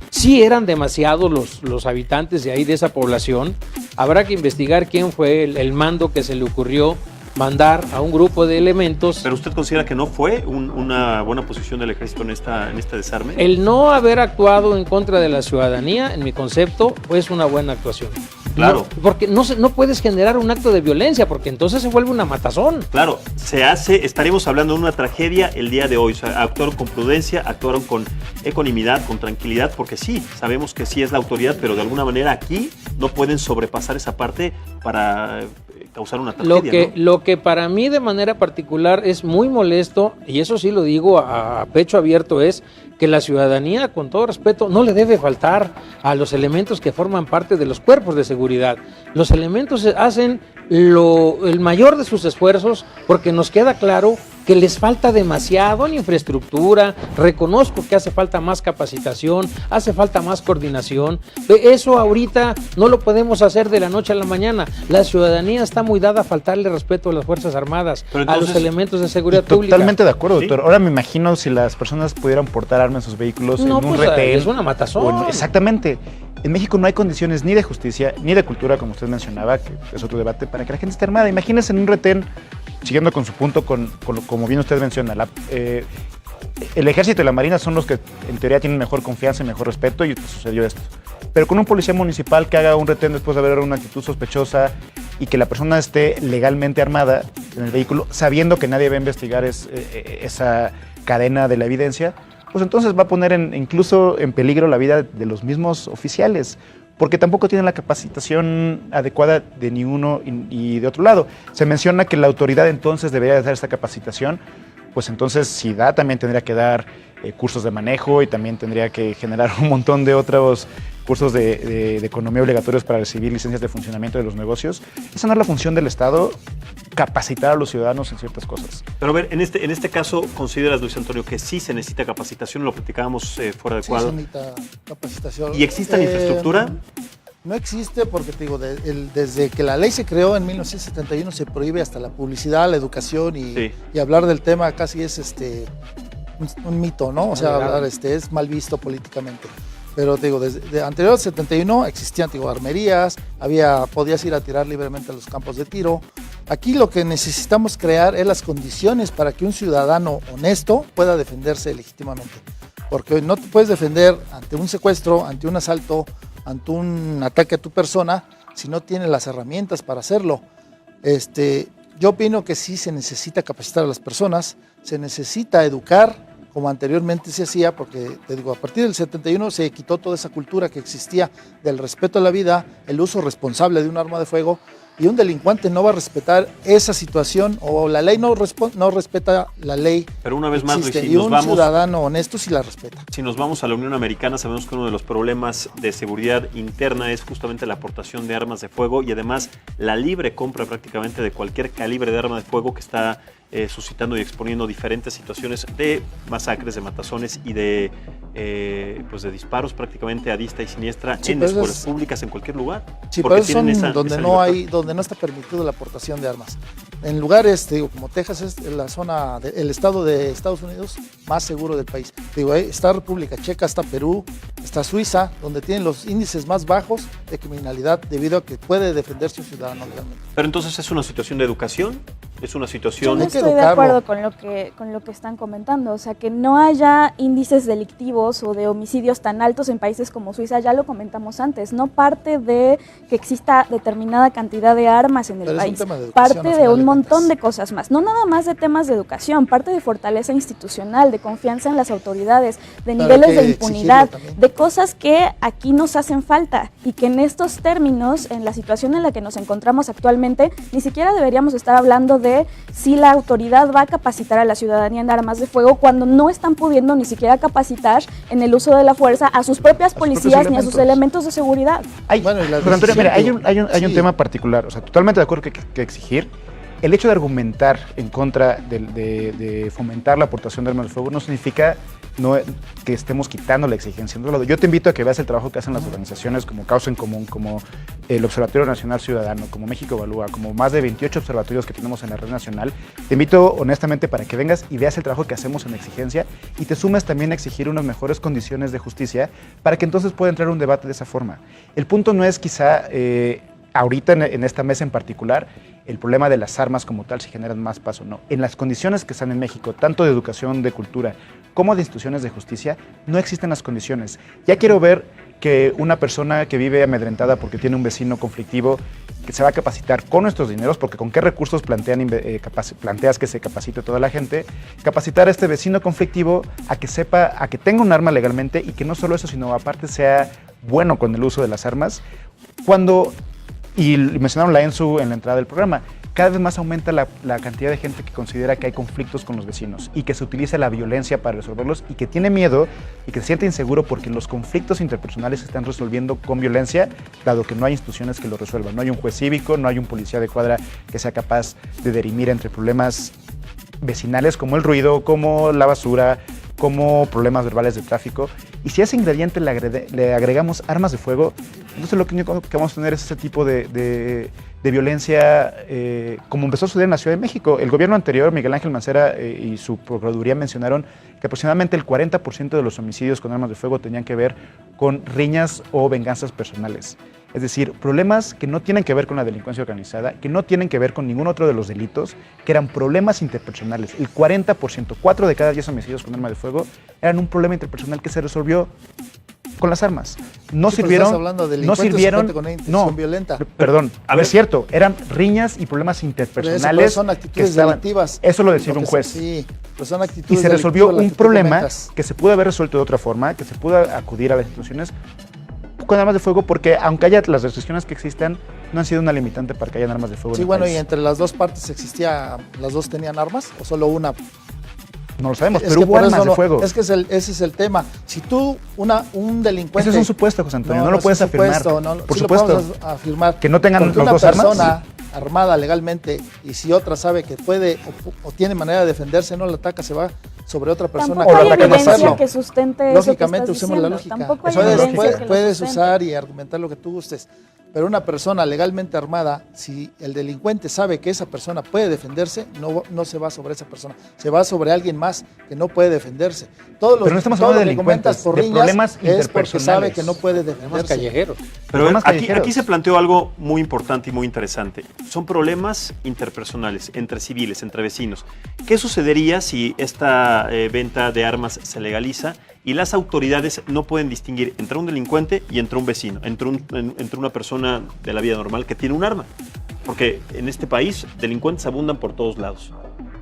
Sí eran demasiados los habitantes de ahí, de esa población. Habrá que investigar quién fue el mando que se le ocurrió mandar a un grupo de elementos. ¿Pero usted considera que no fue una buena posición del ejército en este desarme? El no haber actuado en contra de la ciudadanía, en mi concepto, es una buena actuación. Claro. No, porque no puedes generar un acto de violencia, porque entonces se vuelve una matazón. Claro, estaríamos hablando de una tragedia el día de hoy. O sea, actuaron con prudencia, actuaron con ecuanimidad, con tranquilidad, porque sí, sabemos que sí es la autoridad, pero de alguna manera aquí no pueden sobrepasar esa parte para causar una tragedia. Lo que para mí de manera particular es muy molesto, y eso sí lo digo a pecho abierto, es que la ciudadanía, con todo respeto, no le debe faltar a los elementos que forman parte de los cuerpos de seguridad. Los elementos hacen el mayor de sus esfuerzos porque nos queda claro que les falta demasiado en infraestructura. Reconozco que hace falta más capacitación, hace falta más coordinación. Eso ahorita no lo podemos hacer de la noche a la mañana. La ciudadanía está muy dada a faltarle respeto a las Fuerzas Armadas, a los elementos de seguridad pública. Totalmente de acuerdo, ¿Sí? doctor. Ahora me imagino si las personas pudieran portar armas en sus vehículos en un pues, retén. es una matazón. Exactamente. En México no hay condiciones ni de justicia ni de cultura, como usted mencionaba, que es otro debate, para que la gente esté armada. Imagínense en un retén, siguiendo con su punto, como bien usted menciona, el ejército y la marina son los que en teoría tienen mejor confianza y mejor respeto, y pues, sucedió esto. Pero con un policía municipal que haga un retén después de haber una actitud sospechosa y que la persona esté legalmente armada en el vehículo, sabiendo que nadie va a investigar esa cadena de la evidencia, pues entonces va a poner incluso en peligro la vida de los mismos oficiales, porque tampoco tienen la capacitación adecuada de ni uno y de otro lado. Se menciona que la autoridad entonces debería dar esta capacitación, pues entonces si da, también tendría que dar cursos de manejo y también tendría que generar un montón de otros cursos de economía obligatorios para recibir licencias de funcionamiento de los negocios. Esa no es la función del Estado, capacitar a los ciudadanos en ciertas cosas. Pero a ver, en este caso, ¿consideras, Luis Antonio, que sí se necesita capacitación? Lo platicábamos fuera de cuadro. Sí, se necesita capacitación. ¿Y existe la infraestructura? No existe porque, te digo, desde que la ley se creó en 1971 se prohíbe hasta la publicidad, la educación y hablar del tema casi es un mito, ¿no? O sea, hablar es mal visto políticamente. Pero te digo, desde anterior al 71 existían, armerías, podías ir a tirar libremente a los campos de tiro. Aquí lo que necesitamos crear es las condiciones para que un ciudadano honesto pueda defenderse legítimamente. Porque no te puedes defender ante un secuestro, ante un asalto, ante un ataque a tu persona, si no tienes las herramientas para hacerlo. Yo opino que sí se necesita capacitar a las personas, se necesita educar, como anteriormente se hacía, porque te digo, a partir del 71 se quitó toda esa cultura que existía del respeto a la vida, el uso responsable de un arma de fuego, y un delincuente no va a respetar esa situación, o la ley no respeta la ley. Pero una vez más, Luis, y un ciudadano honesto sí la respeta. Si nos vamos a la Unión Americana, sabemos que uno de los problemas de seguridad interna es justamente la aportación de armas de fuego y además la libre compra prácticamente de cualquier calibre de arma de fuego que está suscitando y exponiendo diferentes situaciones de masacres, de matazones y de disparos prácticamente a diestra y siniestra en escuelas públicas, en cualquier lugar. Sí, pero son donde no está permitido la aportación de armas. En lugares, como Texas es la zona, el estado de Estados Unidos más seguro del país. Está República Checa, está Perú, está Suiza, donde tienen los índices más bajos de criminalidad debido a que puede defenderse un ciudadano legalmente. Pero entonces es una situación de educación Es una Yo situación... no Hay que estoy de educarlo. acuerdo con lo que están comentando, o sea, que no haya índices delictivos o de homicidios tan altos en países como Suiza, ya lo comentamos antes, no parte de que exista determinada cantidad de armas en el Pero es un país, tema de educación, parte al de final un de montón cuentas. de cosas más, no nada más de temas de educación, parte de fortaleza institucional, de confianza en las autoridades, de Pero niveles hay de que impunidad, exigirlo también. de cosas que aquí nos hacen falta y que en estos términos, en la situación en la que nos encontramos actualmente, ni siquiera deberíamos estar hablando de si la autoridad va a capacitar a la ciudadanía en armas de fuego cuando no están pudiendo ni siquiera capacitar en el uso de la fuerza a sus propias propios policías ni a sus elementos. elementos de seguridad. Bueno, y la José Antonio, mira, decisión, hay un sí. tema particular, o sea, totalmente de acuerdo que exigir. El hecho de argumentar en contra de fomentar la aportación de armas de fuego no significa que estemos quitando la exigencia. Yo te invito a que veas el trabajo que hacen las organizaciones como Causa en Común, como el Observatorio Nacional Ciudadano, como México Evalúa, como más de 28 observatorios que tenemos en la red nacional. Te invito honestamente para que vengas y veas el trabajo que hacemos en exigencia y te sumes también a exigir unas mejores condiciones de justicia para que entonces pueda entrar un debate de esa forma. El punto no es quizá ahorita en esta mesa en particular el problema de las armas como tal, si generan más paz o no. En las condiciones que están en México, tanto de educación, de cultura, como de instituciones de justicia, no existen las condiciones. Ya quiero ver que una persona que vive amedrentada porque tiene un vecino conflictivo, que se va a capacitar con nuestros dineros, porque con qué recursos planteas que se capacite toda la gente, capacitar a este vecino conflictivo a que sepa, a que tenga un arma legalmente y que no solo eso, sino aparte sea bueno con el uso de las armas. Y mencionaron la ENSU en la entrada del programa, cada vez más aumenta la cantidad de gente que considera que hay conflictos con los vecinos y que se utiliza la violencia para resolverlos y que tiene miedo y que se siente inseguro porque los conflictos interpersonales se están resolviendo con violencia, dado que no hay instituciones que lo resuelvan. No hay un juez cívico, no hay un policía de cuadra que sea capaz de dirimir entre problemas vecinales como el ruido, como la basura, como problemas verbales de tráfico. Y si a ese ingrediente le agregamos armas de fuego, entonces lo que vamos a tener es ese tipo de violencia, como empezó a suceder en la Ciudad de México. El gobierno anterior, Miguel Ángel Mancera y su Procuraduría mencionaron que aproximadamente el 40% de los homicidios con armas de fuego tenían que ver con riñas o venganzas personales. Es decir, problemas que no tienen que ver con la delincuencia organizada, que no tienen que ver con ningún otro de los delitos, que eran problemas interpersonales. El 40%, 4 de cada 10 homicidios con arma de fuego, eran un problema interpersonal que se resolvió con las armas. No Sí, pero sirvieron, estás hablando de no delincuentes sirvieron, con una intención violenta. Perdón, A no ver. es cierto, eran riñas y problemas interpersonales. Pero son actitudes delictivas. Eso lo decía un juez. Sí, pues son Y actitudes se resolvió delictivas las un que tú problema comentas. que se pudo haber resuelto de otra forma, que se pudo acudir a las instituciones con armas de fuego, porque aunque haya las restricciones que existan, no han sido una limitante para que hayan armas de fuego Sí, en el bueno, país. y entre las dos partes existía, ¿las dos tenían armas o solo una? No lo sabemos, Es pero que hubo por armas eso de fuego. Es que ese es el tema. Si tú, un delincuente... Eso es un supuesto, José Antonio, no lo es puedes un afirmar. supuesto, no, Por sí lo supuesto. podemos afirmar. Que no tengan Porque los una dos armas, persona armada legalmente y si otra sabe que puede o tiene manera de defenderse, no la ataca, se va sobre otra persona. Tampoco o hay la atacan a evidencia hacerlo. que sustente eso que Lógicamente estás usemos la diciendo. lógica. Tampoco hay Eso es evidencia lógica. que lo Puedes sustente. usar y argumentar lo que tú gustes, pero una persona legalmente armada, si el delincuente sabe que esa persona puede defenderse, no se va sobre esa persona, se va sobre alguien más que no puede defenderse. Todos los, Pero no estamos todo hablando lo de que comentas delincuentes, por de riñas problemas es porque sabe interpersonales. que no puede Problemas defenderse. callejeros. Pero Problemas aquí callejeros. se planteó algo muy importante y muy interesante. Son problemas interpersonales, entre civiles, entre vecinos. ¿Qué sucedería si esta venta de armas se legaliza y las autoridades no pueden distinguir entre un delincuente y entre un vecino, entre una persona de la vida normal que tiene un arma? Porque en este país delincuentes abundan por todos lados.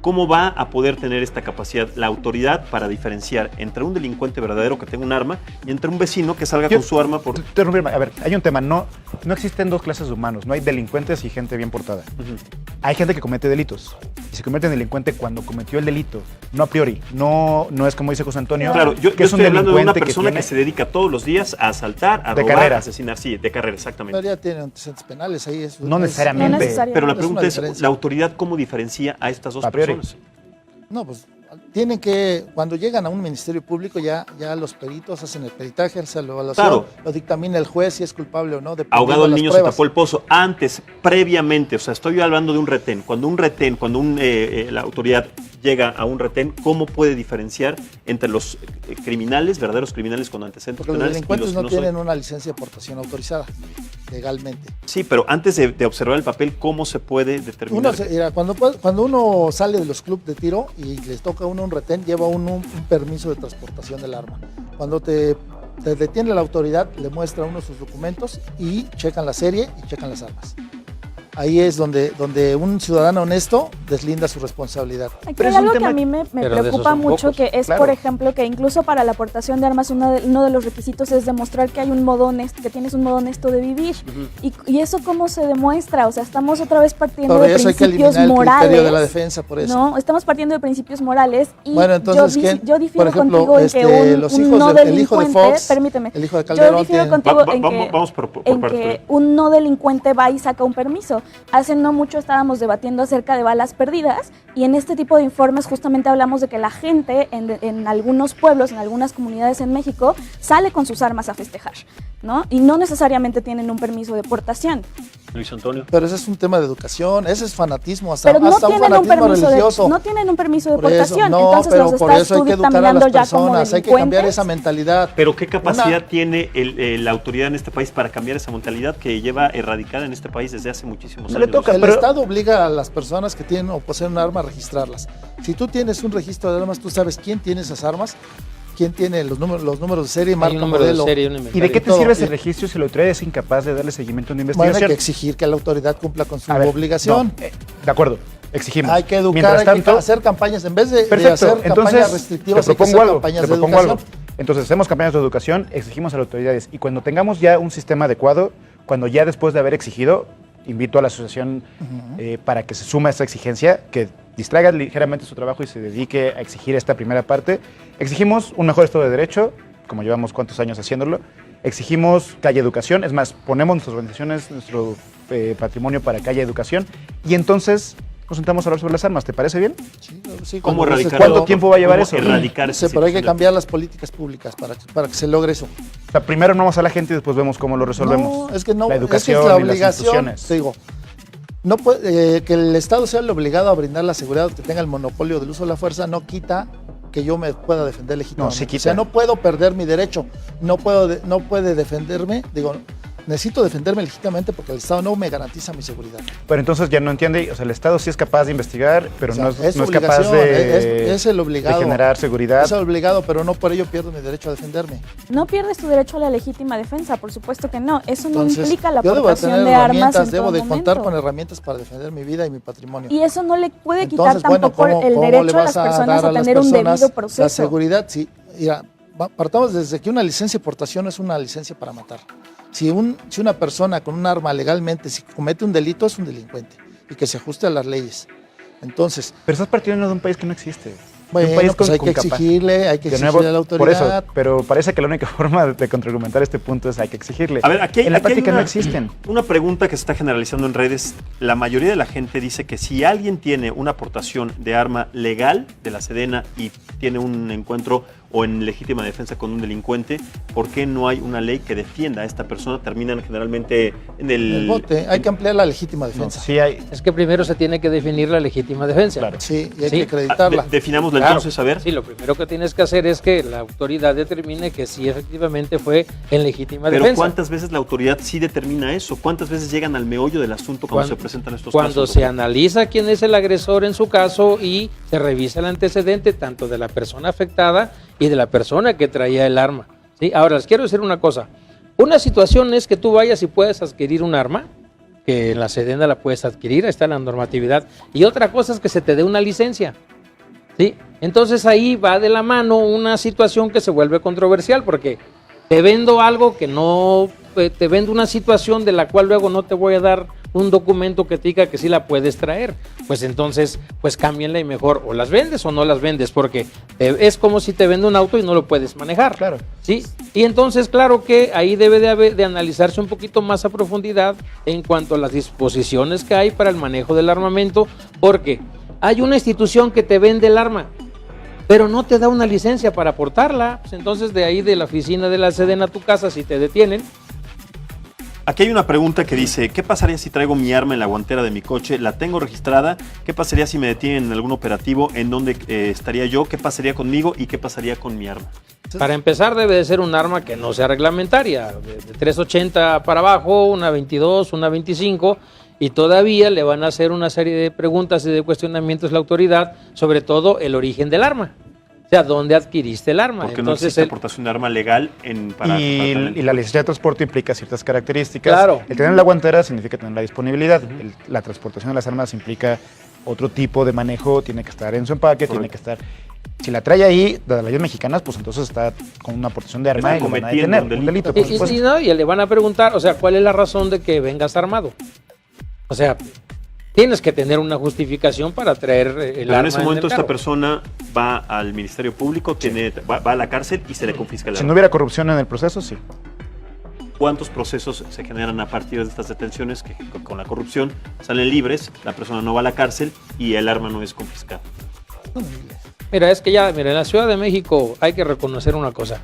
¿Cómo va a poder tener esta capacidad la autoridad para diferenciar entre un delincuente verdadero que tenga un arma y entre un vecino que salga con su arma por... A ver, hay un tema, no existen dos clases de humanos, no hay delincuentes y gente bien portada. Hay gente que comete delitos y se convierte en delincuente cuando cometió el delito, no a priori, no es como dice José Antonio, Claro, yo que es un estoy hablando de una delincuente persona que tiene- se dedica todos los días a asaltar, a De robar, carrera. a asesinar. Sí, de carrera, exactamente. Pero ya tiene antecedentes penales ahí. No necesariamente. No necesariamente. Pero la Es pregunta una es, diferencia. ¿la autoridad cómo diferencia a estas dos A priori. personas? No, pues tienen que, cuando llegan a un ministerio público, ya los peritos hacen el peritaje, hacen la evaluación, Claro. lo dictamina el juez si es culpable o no. dependiendo Ahogado de el las niño pruebas. se tapó el pozo. Antes, previamente, o sea, estoy hablando de un retén. Cuando la autoridad llega a un retén, ¿cómo puede diferenciar entre los criminales, verdaderos criminales con antecedentes Porque los penales y delincuentes los que no son? tienen una licencia de portación autorizada. legalmente. Sí, pero antes de observar el papel, ¿cómo se puede determinar? Mira, cuando uno sale de los clubes de tiro y les toca a uno un retén, lleva uno un permiso de transportación del arma. Cuando te detiene la autoridad, le muestra a uno sus documentos y checan la serie y checan las armas. Ahí es donde un ciudadano honesto deslinda su responsabilidad. Aquí hay algo que a mí me preocupa mucho, que es, claro, por ejemplo, que incluso para la aportación de armas uno de los requisitos es demostrar que hay un modo honesto, que tienes un modo honesto de vivir. ¿Y eso cómo se demuestra? O sea, estamos otra vez partiendo de eso principios hay que eliminar morales. el criterio de la defensa, por eso. No, estamos partiendo de principios morales y Bueno, entonces, yo difiero por ejemplo, contigo en que los un hijos no el hijo de delincuente, Fox, permíteme, el hijo de Calderón, yo difiero tienen- contigo Vamos por en partes. que un no delincuente va y saca un permiso. Hace no mucho estábamos debatiendo acerca de balas perdidas y en este tipo de informes justamente hablamos de que la gente en algunos pueblos, en algunas comunidades en México, sale con sus armas a festejar, ¿no? Y no necesariamente tienen un permiso de portación. Luis Antonio. Pero ese es un tema de educación, ese es fanatismo, hasta Pero no un tienen fanatismo religioso. no tienen un permiso de Por eso, portación, no, entonces pero los por estás eso hay tú que educar a dictaminando las ya como personas, hay que cambiar delincuentes. esa mentalidad. Pero ¿qué capacidad tiene la autoridad en este país para cambiar esa mentalidad que lleva erradicada en este país desde hace muchísimos No le años? toca. El pero- Estado obliga a las personas que tienen o poseen un arma a registrarlas. Si tú tienes un registro de armas, tú sabes quién tiene esas armas, quién tiene los números de serie, Hay marca, un número modelo. de serie, un ¿Y inventario. de qué te todo. sirve ese registro si la autoridad es incapaz de darle seguimiento a una Bueno, investigación? hay que exigir que la autoridad cumpla con su A ver, obligación. no, de acuerdo, exigimos. Hay que educar, Mientras hay tanto, que hacer campañas, en vez de perfecto, hacer campañas entonces restrictivas, te hay que propongo hacer algo, campañas te de propongo algo. educación. Entonces hacemos campañas de educación, exigimos a las autoridades y cuando tengamos ya un sistema adecuado, cuando ya después de haber exigido, invito a la asociación para que se suma a esta exigencia, que distraiga ligeramente su trabajo y se dedique a exigir esta primera parte. Exigimos un mejor Estado de Derecho, como llevamos cuántos años haciéndolo. Exigimos que haya educación, es más, ponemos nuestras organizaciones, nuestro patrimonio para que haya educación y entonces nos sentamos a hablar sobre las armas. ¿Te parece bien? Sí, ¿Cómo cuando dices, erradicar? ¿cuánto ¿Cuánto tiempo va a llevar eso? Erradicar Sí, pero hay que cambiar las políticas públicas para que se logre eso. O sea, primero no vamos a la gente y después vemos cómo lo resolvemos. No, es que no, La es que educación es la y las obligación, instituciones. te digo, no puede, que el Estado sea el obligado a brindar la seguridad, que tenga el monopolio del uso de la fuerza, no quita que yo me pueda defender legítimamente. No, sí quita. O sea, no puedo perder mi derecho, no puede defenderme, digo, necesito defenderme legítimamente porque el Estado no me garantiza mi seguridad. Pero entonces ya no entiende, o sea, el Estado sí es capaz de investigar, pero O sea, no es capaz obligación, de, es el obligado. de generar seguridad. Es el obligado, pero no por ello pierdo mi derecho a defenderme. No pierdes tu derecho a la legítima defensa, por supuesto que no. Eso no Entonces, implica la yo debo de aportación tener de armas herramientas, en debo todo de contar momento. con herramientas para defender mi vida y mi patrimonio. Y eso no le puede Entonces, quitar tampoco bueno, el ¿cómo derecho le a las vas personas dar a las tener un personas debido proceso. La seguridad, sí. Mira, partamos desde que una licencia de portación no es una licencia para matar. Si una persona con un arma legalmente, si comete un delito, es un delincuente y que se ajuste a las leyes. Entonces, Pero estás partiendo de un país que no existe. bueno, un país pues hay que capa- exigirle, hay que De exigirle nuevo, a la por eso, autoridad. pero parece que la única forma de contraargumentar este punto es hay que exigirle. A ver, aquí en la aquí práctica hay no existen. Una pregunta que se está generalizando en redes. La mayoría de la gente dice que si alguien tiene una aportación de arma legal de la Sedena y tiene un encuentro o en legítima defensa con un delincuente, ¿por qué no hay una ley que defienda a esta persona? Terminan generalmente en El bote, hay que ampliar la legítima defensa. Sí hay, Es que primero se tiene que definir la legítima defensa. Claro. Sí, y hay Sí. que acreditarla. Definámosla Claro. entonces, a ver. Sí, lo primero que tienes que hacer es que la autoridad determine que sí efectivamente fue en legítima Pero defensa. ¿cuántas veces la autoridad sí determina eso? ¿Cuántas veces llegan al meollo del asunto cuando se presentan estos Cuando casos? se analiza quién es el agresor en su caso y se revisa el antecedente tanto de la persona afectada y de la persona que traía el arma. ¿Sí? Ahora, les quiero decir una cosa. Una situación es que tú vayas y puedes adquirir un arma, que en la Sedena la puedes adquirir, ahí está la normatividad. Y otra cosa es que se te dé una licencia. ¿Sí? Entonces ahí va de la mano una situación que se vuelve controversial porque te vendo algo que no, te vendo una situación de la cual luego no te voy a dar un documento que te diga que sí la puedes traer. Pues entonces, pues cámbienla y mejor o las vendes o no las vendes porque es como si te vende un auto y no lo puedes manejar. Claro. ¿Sí? Y entonces, claro que ahí debe de analizarse un poquito más a profundidad en cuanto a las disposiciones que hay para el manejo del armamento, porque hay una institución que te vende el arma, pero no te da una licencia para portarla. Pues entonces, de ahí de la oficina de la Sedena a tu casa, si te detienen, Aquí hay una pregunta que dice, ¿qué pasaría si traigo mi arma en la guantera de mi coche? ¿La tengo registrada? ¿Qué pasaría si me detienen en algún operativo? ¿En dónde estaría yo? ¿Qué pasaría conmigo? ¿Y qué pasaría con mi arma? Para empezar, debe de ser un arma que no sea reglamentaria, de 380 para abajo, una 22, una 25, y todavía le van a hacer una serie de preguntas y de cuestionamientos a la autoridad, sobre todo el origen del arma. O sea, ¿dónde adquiriste el arma? Porque no existe aportación de arma legal y la licencia de transporte implica ciertas características. Claro. El tener la guantera significa tener la disponibilidad. La transportación de las armas implica otro tipo de manejo, tiene que estar en su empaque, tiene que estar... Si la trae ahí, de las leyes mexicanas, pues entonces está con una aportación de arma y lo van a detener, un delito, por supuesto. Y le van a preguntar, o sea, ¿cuál es la razón de que vengas armado? O sea, tienes que tener una justificación para traer el arma. En ese momento el carro. esta persona va al Ministerio Público, va a la cárcel y se le confisca el arma. Si no hubiera corrupción en el proceso, sí. ¿Cuántos procesos se generan a partir de estas detenciones que con la corrupción salen libres, la persona no va a la cárcel y el arma no es confiscada? Mira, es que ya, mira, en la Ciudad de México hay que reconocer una cosa.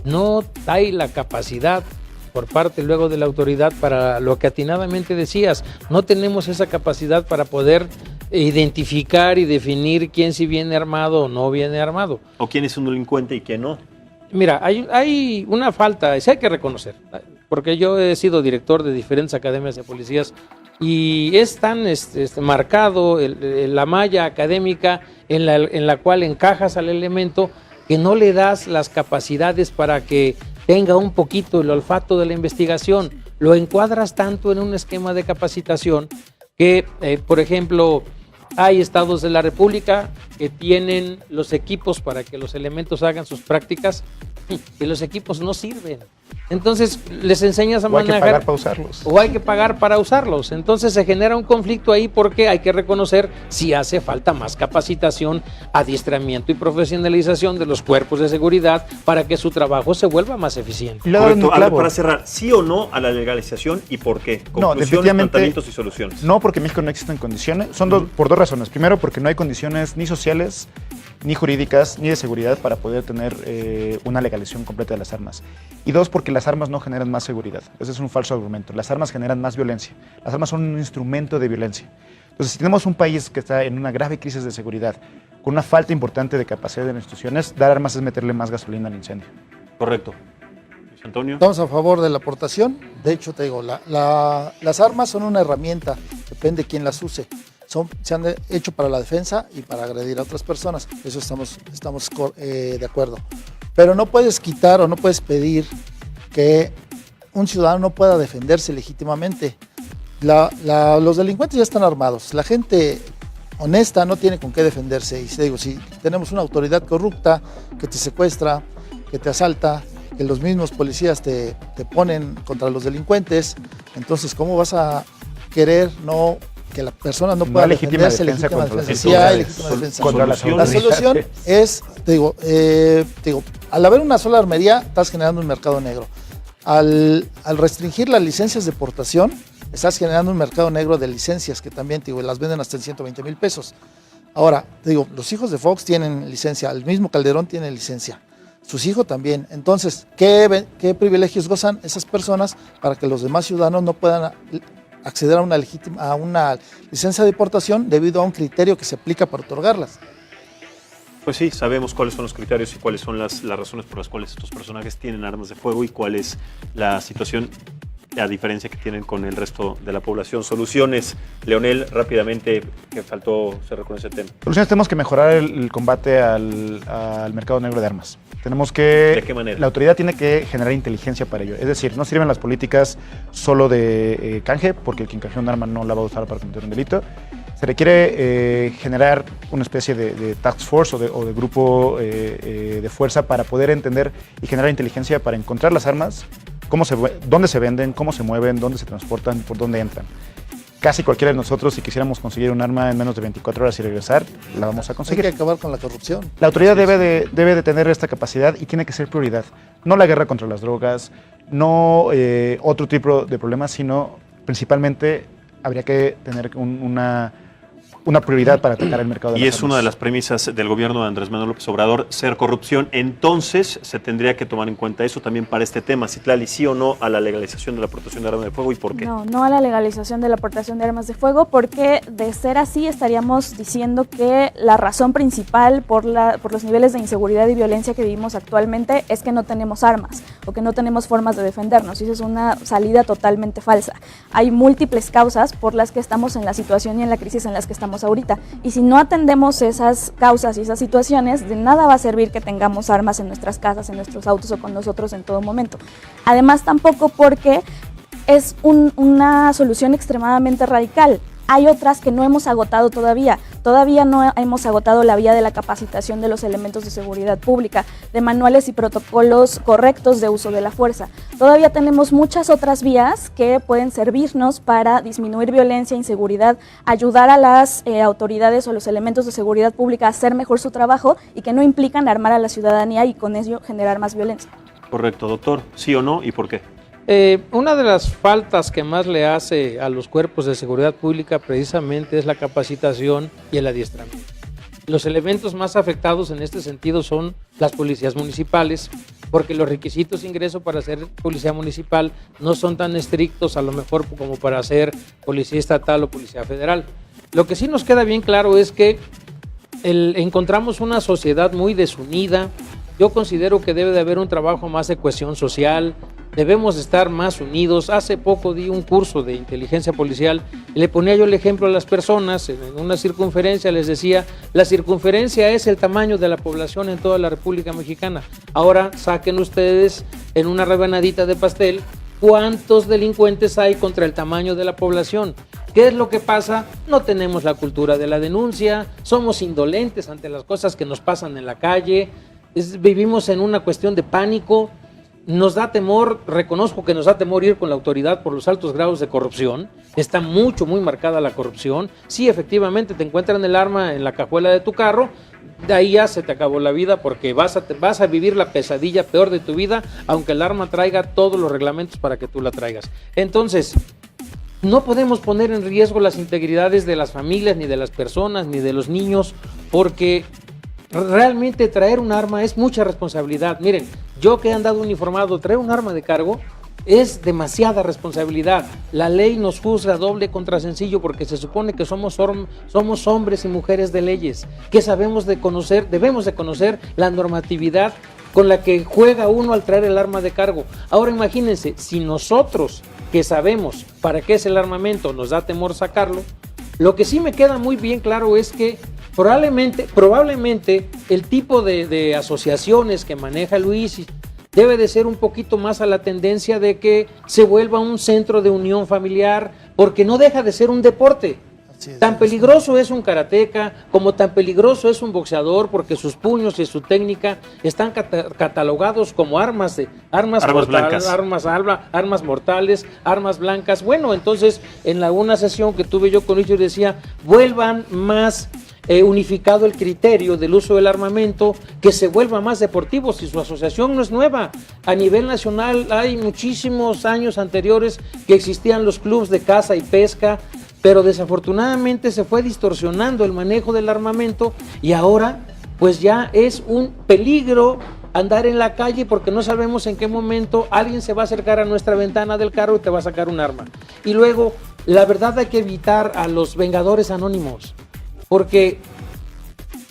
No hay la capacidad por parte luego de la autoridad para lo que atinadamente decías. No tenemos esa capacidad para poder identificar y definir quién sí viene armado o no viene armado. O quién es un delincuente y quién no. Mira, hay una falta, sí hay que reconocer, porque yo he sido director de diferentes academias de policías y es tan marcado la malla académica en la cual encajas al elemento que no le das las capacidades para que tenga un poquito el olfato de la investigación. Lo encuadras tanto en un esquema de capacitación que, por ejemplo, hay estados de la República que tienen los equipos para que los elementos hagan sus prácticas y los equipos no sirven. Entonces les enseñas a manejar. O hay que pagar para usarlos. O hay que pagar para usarlos. Entonces se genera un conflicto ahí porque hay que reconocer si hace falta más capacitación, adiestramiento y profesionalización de los cuerpos de seguridad para que su trabajo se vuelva más eficiente. Correcto. A ver, para cerrar, ¿sí o no a la legalización y por qué? No, definitivamente planteamientos y soluciones. No, porque en México no existen condiciones. Son por dos razones. Primero, porque no hay condiciones ni sociales, ni jurídicas, ni de seguridad para poder tener una legalización completa de las armas. Y dos, porque las armas no generan más seguridad. Ese es un falso argumento. Las armas generan más violencia. Las armas son un instrumento de violencia. Entonces, si tenemos un país que está en una grave crisis de seguridad, con una falta importante de capacidad de las instituciones, dar armas es meterle más gasolina al incendio. Correcto. Luis Antonio. Estamos a favor de la aportación. De hecho, te digo, las armas son una herramienta, depende de quién las use. Se han hecho para la defensa y para agredir a otras personas. Eso estamos de acuerdo. Pero no puedes quitar o no puedes pedir que un ciudadano no pueda defenderse legítimamente. Los delincuentes ya están armados. La gente honesta no tiene con qué defenderse. Y te digo, si tenemos una autoridad corrupta que te secuestra, que te asalta, que los mismos policías te ponen contra los delincuentes, entonces, ¿cómo vas a querer que la persona no pueda defenderse? Legítima defensa. Sí hay legítima defensa. La solución es, te digo, al haber una sola armería, estás generando un mercado negro. Al restringir las licencias de portación, estás generando un mercado negro de licencias que también, te digo, las venden hasta en 120,000 pesos. Ahora, te digo, los hijos de Fox tienen licencia, el mismo Calderón tiene licencia, sus hijos también. Entonces, ¿qué privilegios gozan esas personas para que los demás ciudadanos no puedan acceder a una licencia de portación debido a un criterio que se aplica para otorgarlas? Pues sí, sabemos cuáles son los criterios y cuáles son las razones por las cuales estos personajes tienen armas de fuego y cuál es la situación, la diferencia que tienen con el resto de la población. Soluciones, Leonel, rápidamente, que faltó cerrar con ese tema. Soluciones, tenemos que mejorar el combate al mercado negro de armas. Tenemos que... ¿De qué manera? La autoridad tiene que generar inteligencia para ello. Es decir, no sirven las políticas solo de canje, porque quien canjea un arma no la va a usar para cometer un delito. Se requiere generar una especie de task force o de grupo de fuerza para poder entender y generar inteligencia para encontrar las armas, dónde se venden, cómo se mueven, dónde se transportan, por dónde entran. Casi cualquiera de nosotros, si quisiéramos conseguir un arma en menos de 24 horas y regresar, la vamos a conseguir. Hay que acabar con la corrupción. La autoridad debe de tener esta capacidad y tiene que ser prioridad. No la guerra contra las drogas, no otro tipo de problemas, sino principalmente habría que tener una prioridad para atacar el mercado de Y las es una de armas. las premisas del gobierno de Andrés Manuel López Obrador, ser corrupción. Entonces, se tendría que tomar en cuenta eso también para este tema. Citlali, ¿sí o no a la legalización de la aportación de armas de fuego y por qué? No, no a la legalización de la aportación de armas de fuego, porque de ser así estaríamos diciendo que la razón principal por los niveles de inseguridad y violencia que vivimos actualmente es que no tenemos armas o que no tenemos formas de defendernos. Y esa es una salida totalmente falsa. Hay múltiples causas por las que estamos en la situación y en la crisis en las que estamos ahorita. Y si no atendemos esas causas y esas situaciones, de nada va a servir que tengamos armas en nuestras casas, en nuestros autos o con nosotros en todo momento. Además, tampoco porque es una solución extremadamente radical. Hay otras que no hemos agotado todavía. Todavía no hemos agotado la vía de la capacitación de los elementos de seguridad pública, de manuales y protocolos correctos de uso de la fuerza. Todavía tenemos muchas otras vías que pueden servirnos para disminuir violencia, inseguridad, ayudar a las autoridades o los elementos de seguridad pública a hacer mejor su trabajo y que no implican armar a la ciudadanía y con ello generar más violencia. Correcto, doctor. ¿Sí o no y por qué? Una de las faltas que más le hace a los cuerpos de seguridad pública precisamente es la capacitación y el adiestramiento. Los elementos más afectados en este sentido son las policías municipales, porque los requisitos de ingreso para ser policía municipal no son tan estrictos a lo mejor como para ser policía estatal o policía federal. Lo que sí nos queda bien claro es que encontramos una sociedad muy desunida. Yo considero que debe de haber un trabajo más de cohesión social. Debemos estar más unidos. Hace poco di un curso de inteligencia policial y le ponía yo el ejemplo a las personas en una circunferencia. Les decía, la circunferencia es el tamaño de la población en toda la República Mexicana. Ahora saquen ustedes en una rebanadita de pastel cuántos delincuentes hay contra el tamaño de la población. ¿Qué es lo que pasa? No tenemos la cultura de la denuncia, somos indolentes ante las cosas que nos pasan en la calle, vivimos en una cuestión de pánico. Nos da temor, reconozco que nos da temor ir con la autoridad por los altos grados de corrupción. Está muy marcada la corrupción. Sí, efectivamente, te encuentran el arma en la cajuela de tu carro, de ahí ya se te acabó la vida porque vas a vivir la pesadilla peor de tu vida, aunque el arma traiga todos los reglamentos para que tú la traigas. Entonces, no podemos poner en riesgo las integridades de las familias, ni de las personas, ni de los niños, porque realmente traer un arma es mucha responsabilidad. Miren, yo que he andado uniformado, traer un arma de cargo es demasiada responsabilidad. La ley nos juzga doble contra sencillo porque se supone que somos hombres y mujeres de leyes, que debemos de conocer la normatividad con la que juega uno al traer el arma de cargo. Ahora imagínense, si nosotros que sabemos para qué es el armamento nos da temor sacarlo, lo que sí me queda muy bien claro es que probablemente el tipo de asociaciones que maneja Luis debe de ser un poquito más a la tendencia de que se vuelva un centro de unión familiar, porque no deja de ser un deporte. Tan peligroso es un karateca como tan peligroso es un boxeador, porque sus puños y su técnica están catalogados como armas blancas, armas mortales, armas blancas. Bueno, entonces en una sesión que tuve yo con Luis, yo decía, vuelvan más unificado el criterio del uso del armamento, que se vuelva más deportivo. Si su asociación no es nueva, a nivel nacional hay muchísimos años anteriores que existían los clubes de caza y pesca, pero desafortunadamente se fue distorsionando el manejo del armamento y ahora pues ya es un peligro andar en la calle porque no sabemos en qué momento alguien se va a acercar a nuestra ventana del carro y te va a sacar un arma. Y luego, la verdad, hay que evitar a los vengadores anónimos, porque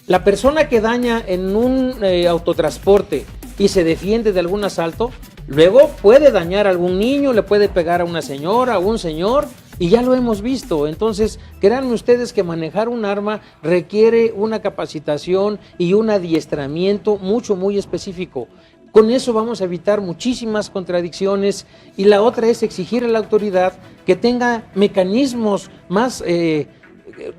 la persona que daña en un autotransporte y se defiende de algún asalto, luego puede dañar a algún niño, le puede pegar a una señora, a un señor, y ya lo hemos visto. Entonces, créanme ustedes que manejar un arma requiere una capacitación y un adiestramiento muy específico. Con eso vamos a evitar muchísimas contradicciones, y la otra es exigir a la autoridad que tenga mecanismos más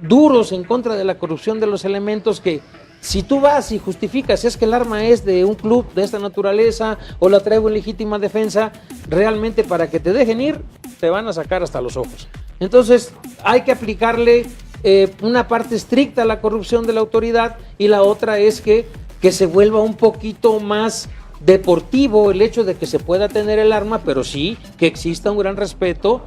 duros en contra de la corrupción de los elementos, que si tú vas y justificas es que el arma es de un club de esta naturaleza o la traigo en legítima defensa, realmente para que te dejen ir te van a sacar hasta los ojos. Entonces hay que aplicarle una parte estricta a la corrupción de la autoridad, y la otra es que se vuelva un poquito más deportivo el hecho de que se pueda tener el arma, pero sí que exista un gran respeto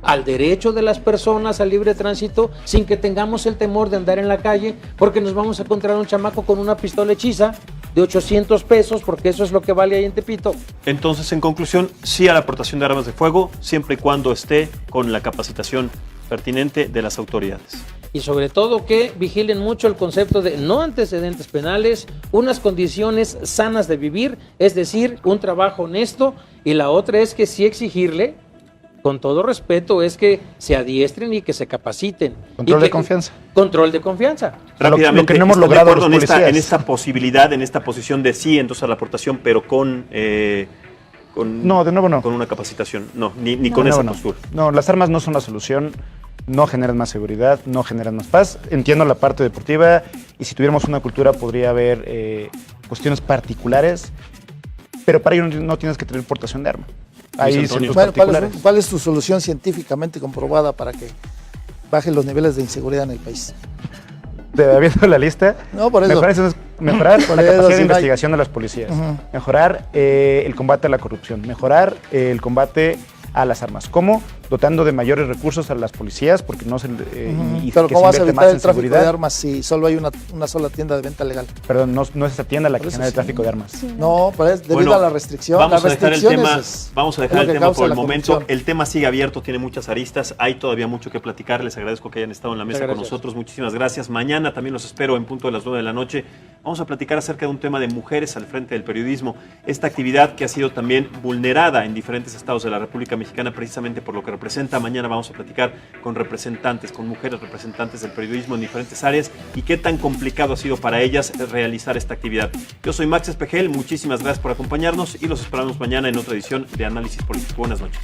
al derecho de las personas al libre tránsito sin que tengamos el temor de andar en la calle porque nos vamos a encontrar un chamaco con una pistola hechiza de 800 pesos, porque eso es lo que vale ahí en Tepito. Entonces, en conclusión, sí a la aportación de armas de fuego, siempre y cuando esté con la capacitación pertinente de las autoridades. Y sobre todo que vigilen mucho el concepto de no antecedentes penales, unas condiciones sanas de vivir, es decir, un trabajo honesto, y la otra es que sí exigirle, con todo respeto, es que se adiestren y que se capaciten. Control de confianza. Control de confianza. Rápidamente, lo que no hemos ¿estás de logrado acuerdo los policías? en esta posibilidad, en esta posición de sí, entonces a la aportación, pero No, de nuevo no. con una capacitación? No, ni No. con De esa nuevo, no. postura. No, las armas no son la solución, no generan más seguridad, no generan más paz. Entiendo la parte deportiva y si tuviéramos una cultura podría haber cuestiones particulares, pero para ello no tienes que tener portación de arma. Hay Antonio. ciertos Bueno, particulares. ¿cuál es tu solución científicamente comprobada para que bajen los niveles de inseguridad en el país? Viendo la lista, No, por eso. mejorar Por la eso, capacidad sí, de no hay- investigación de las policías, Ujú. mejorar el combate a la corrupción, mejorar el combate a las armas. ¿Cómo? Dotando de mayores recursos a las policías, porque no se y Pero que ¿cómo vas se a invierte evitar más el en tráfico de seguridad. armas si solo hay una sola tienda de venta legal? Perdón, no es esa tienda la Por que eso genera el sí. tráfico de armas. Sí, No, pero es debido Bueno, a la restricción. Vamos Las a dejar el restricciones tema, es- vamos a es dejar lo el que tema causa por el la momento. corrupción. El tema sigue abierto, tiene muchas aristas, hay todavía mucho que platicar. Les agradezco que hayan estado en la mesa Muchas con gracias. nosotros. Muchísimas gracias. Mañana también los espero en punto de las 9 de la noche. Vamos a platicar acerca de un tema de mujeres al frente del periodismo. Esta actividad que ha sido también vulnerada en diferentes estados de la República Mexicana precisamente por lo que representa. Mañana vamos a platicar con representantes, con mujeres representantes del periodismo en diferentes áreas y qué tan complicado ha sido para ellas realizar esta actividad. Yo soy Max Espejel, muchísimas gracias por acompañarnos y los esperamos mañana en otra edición de Análisis Político. Buenas noches.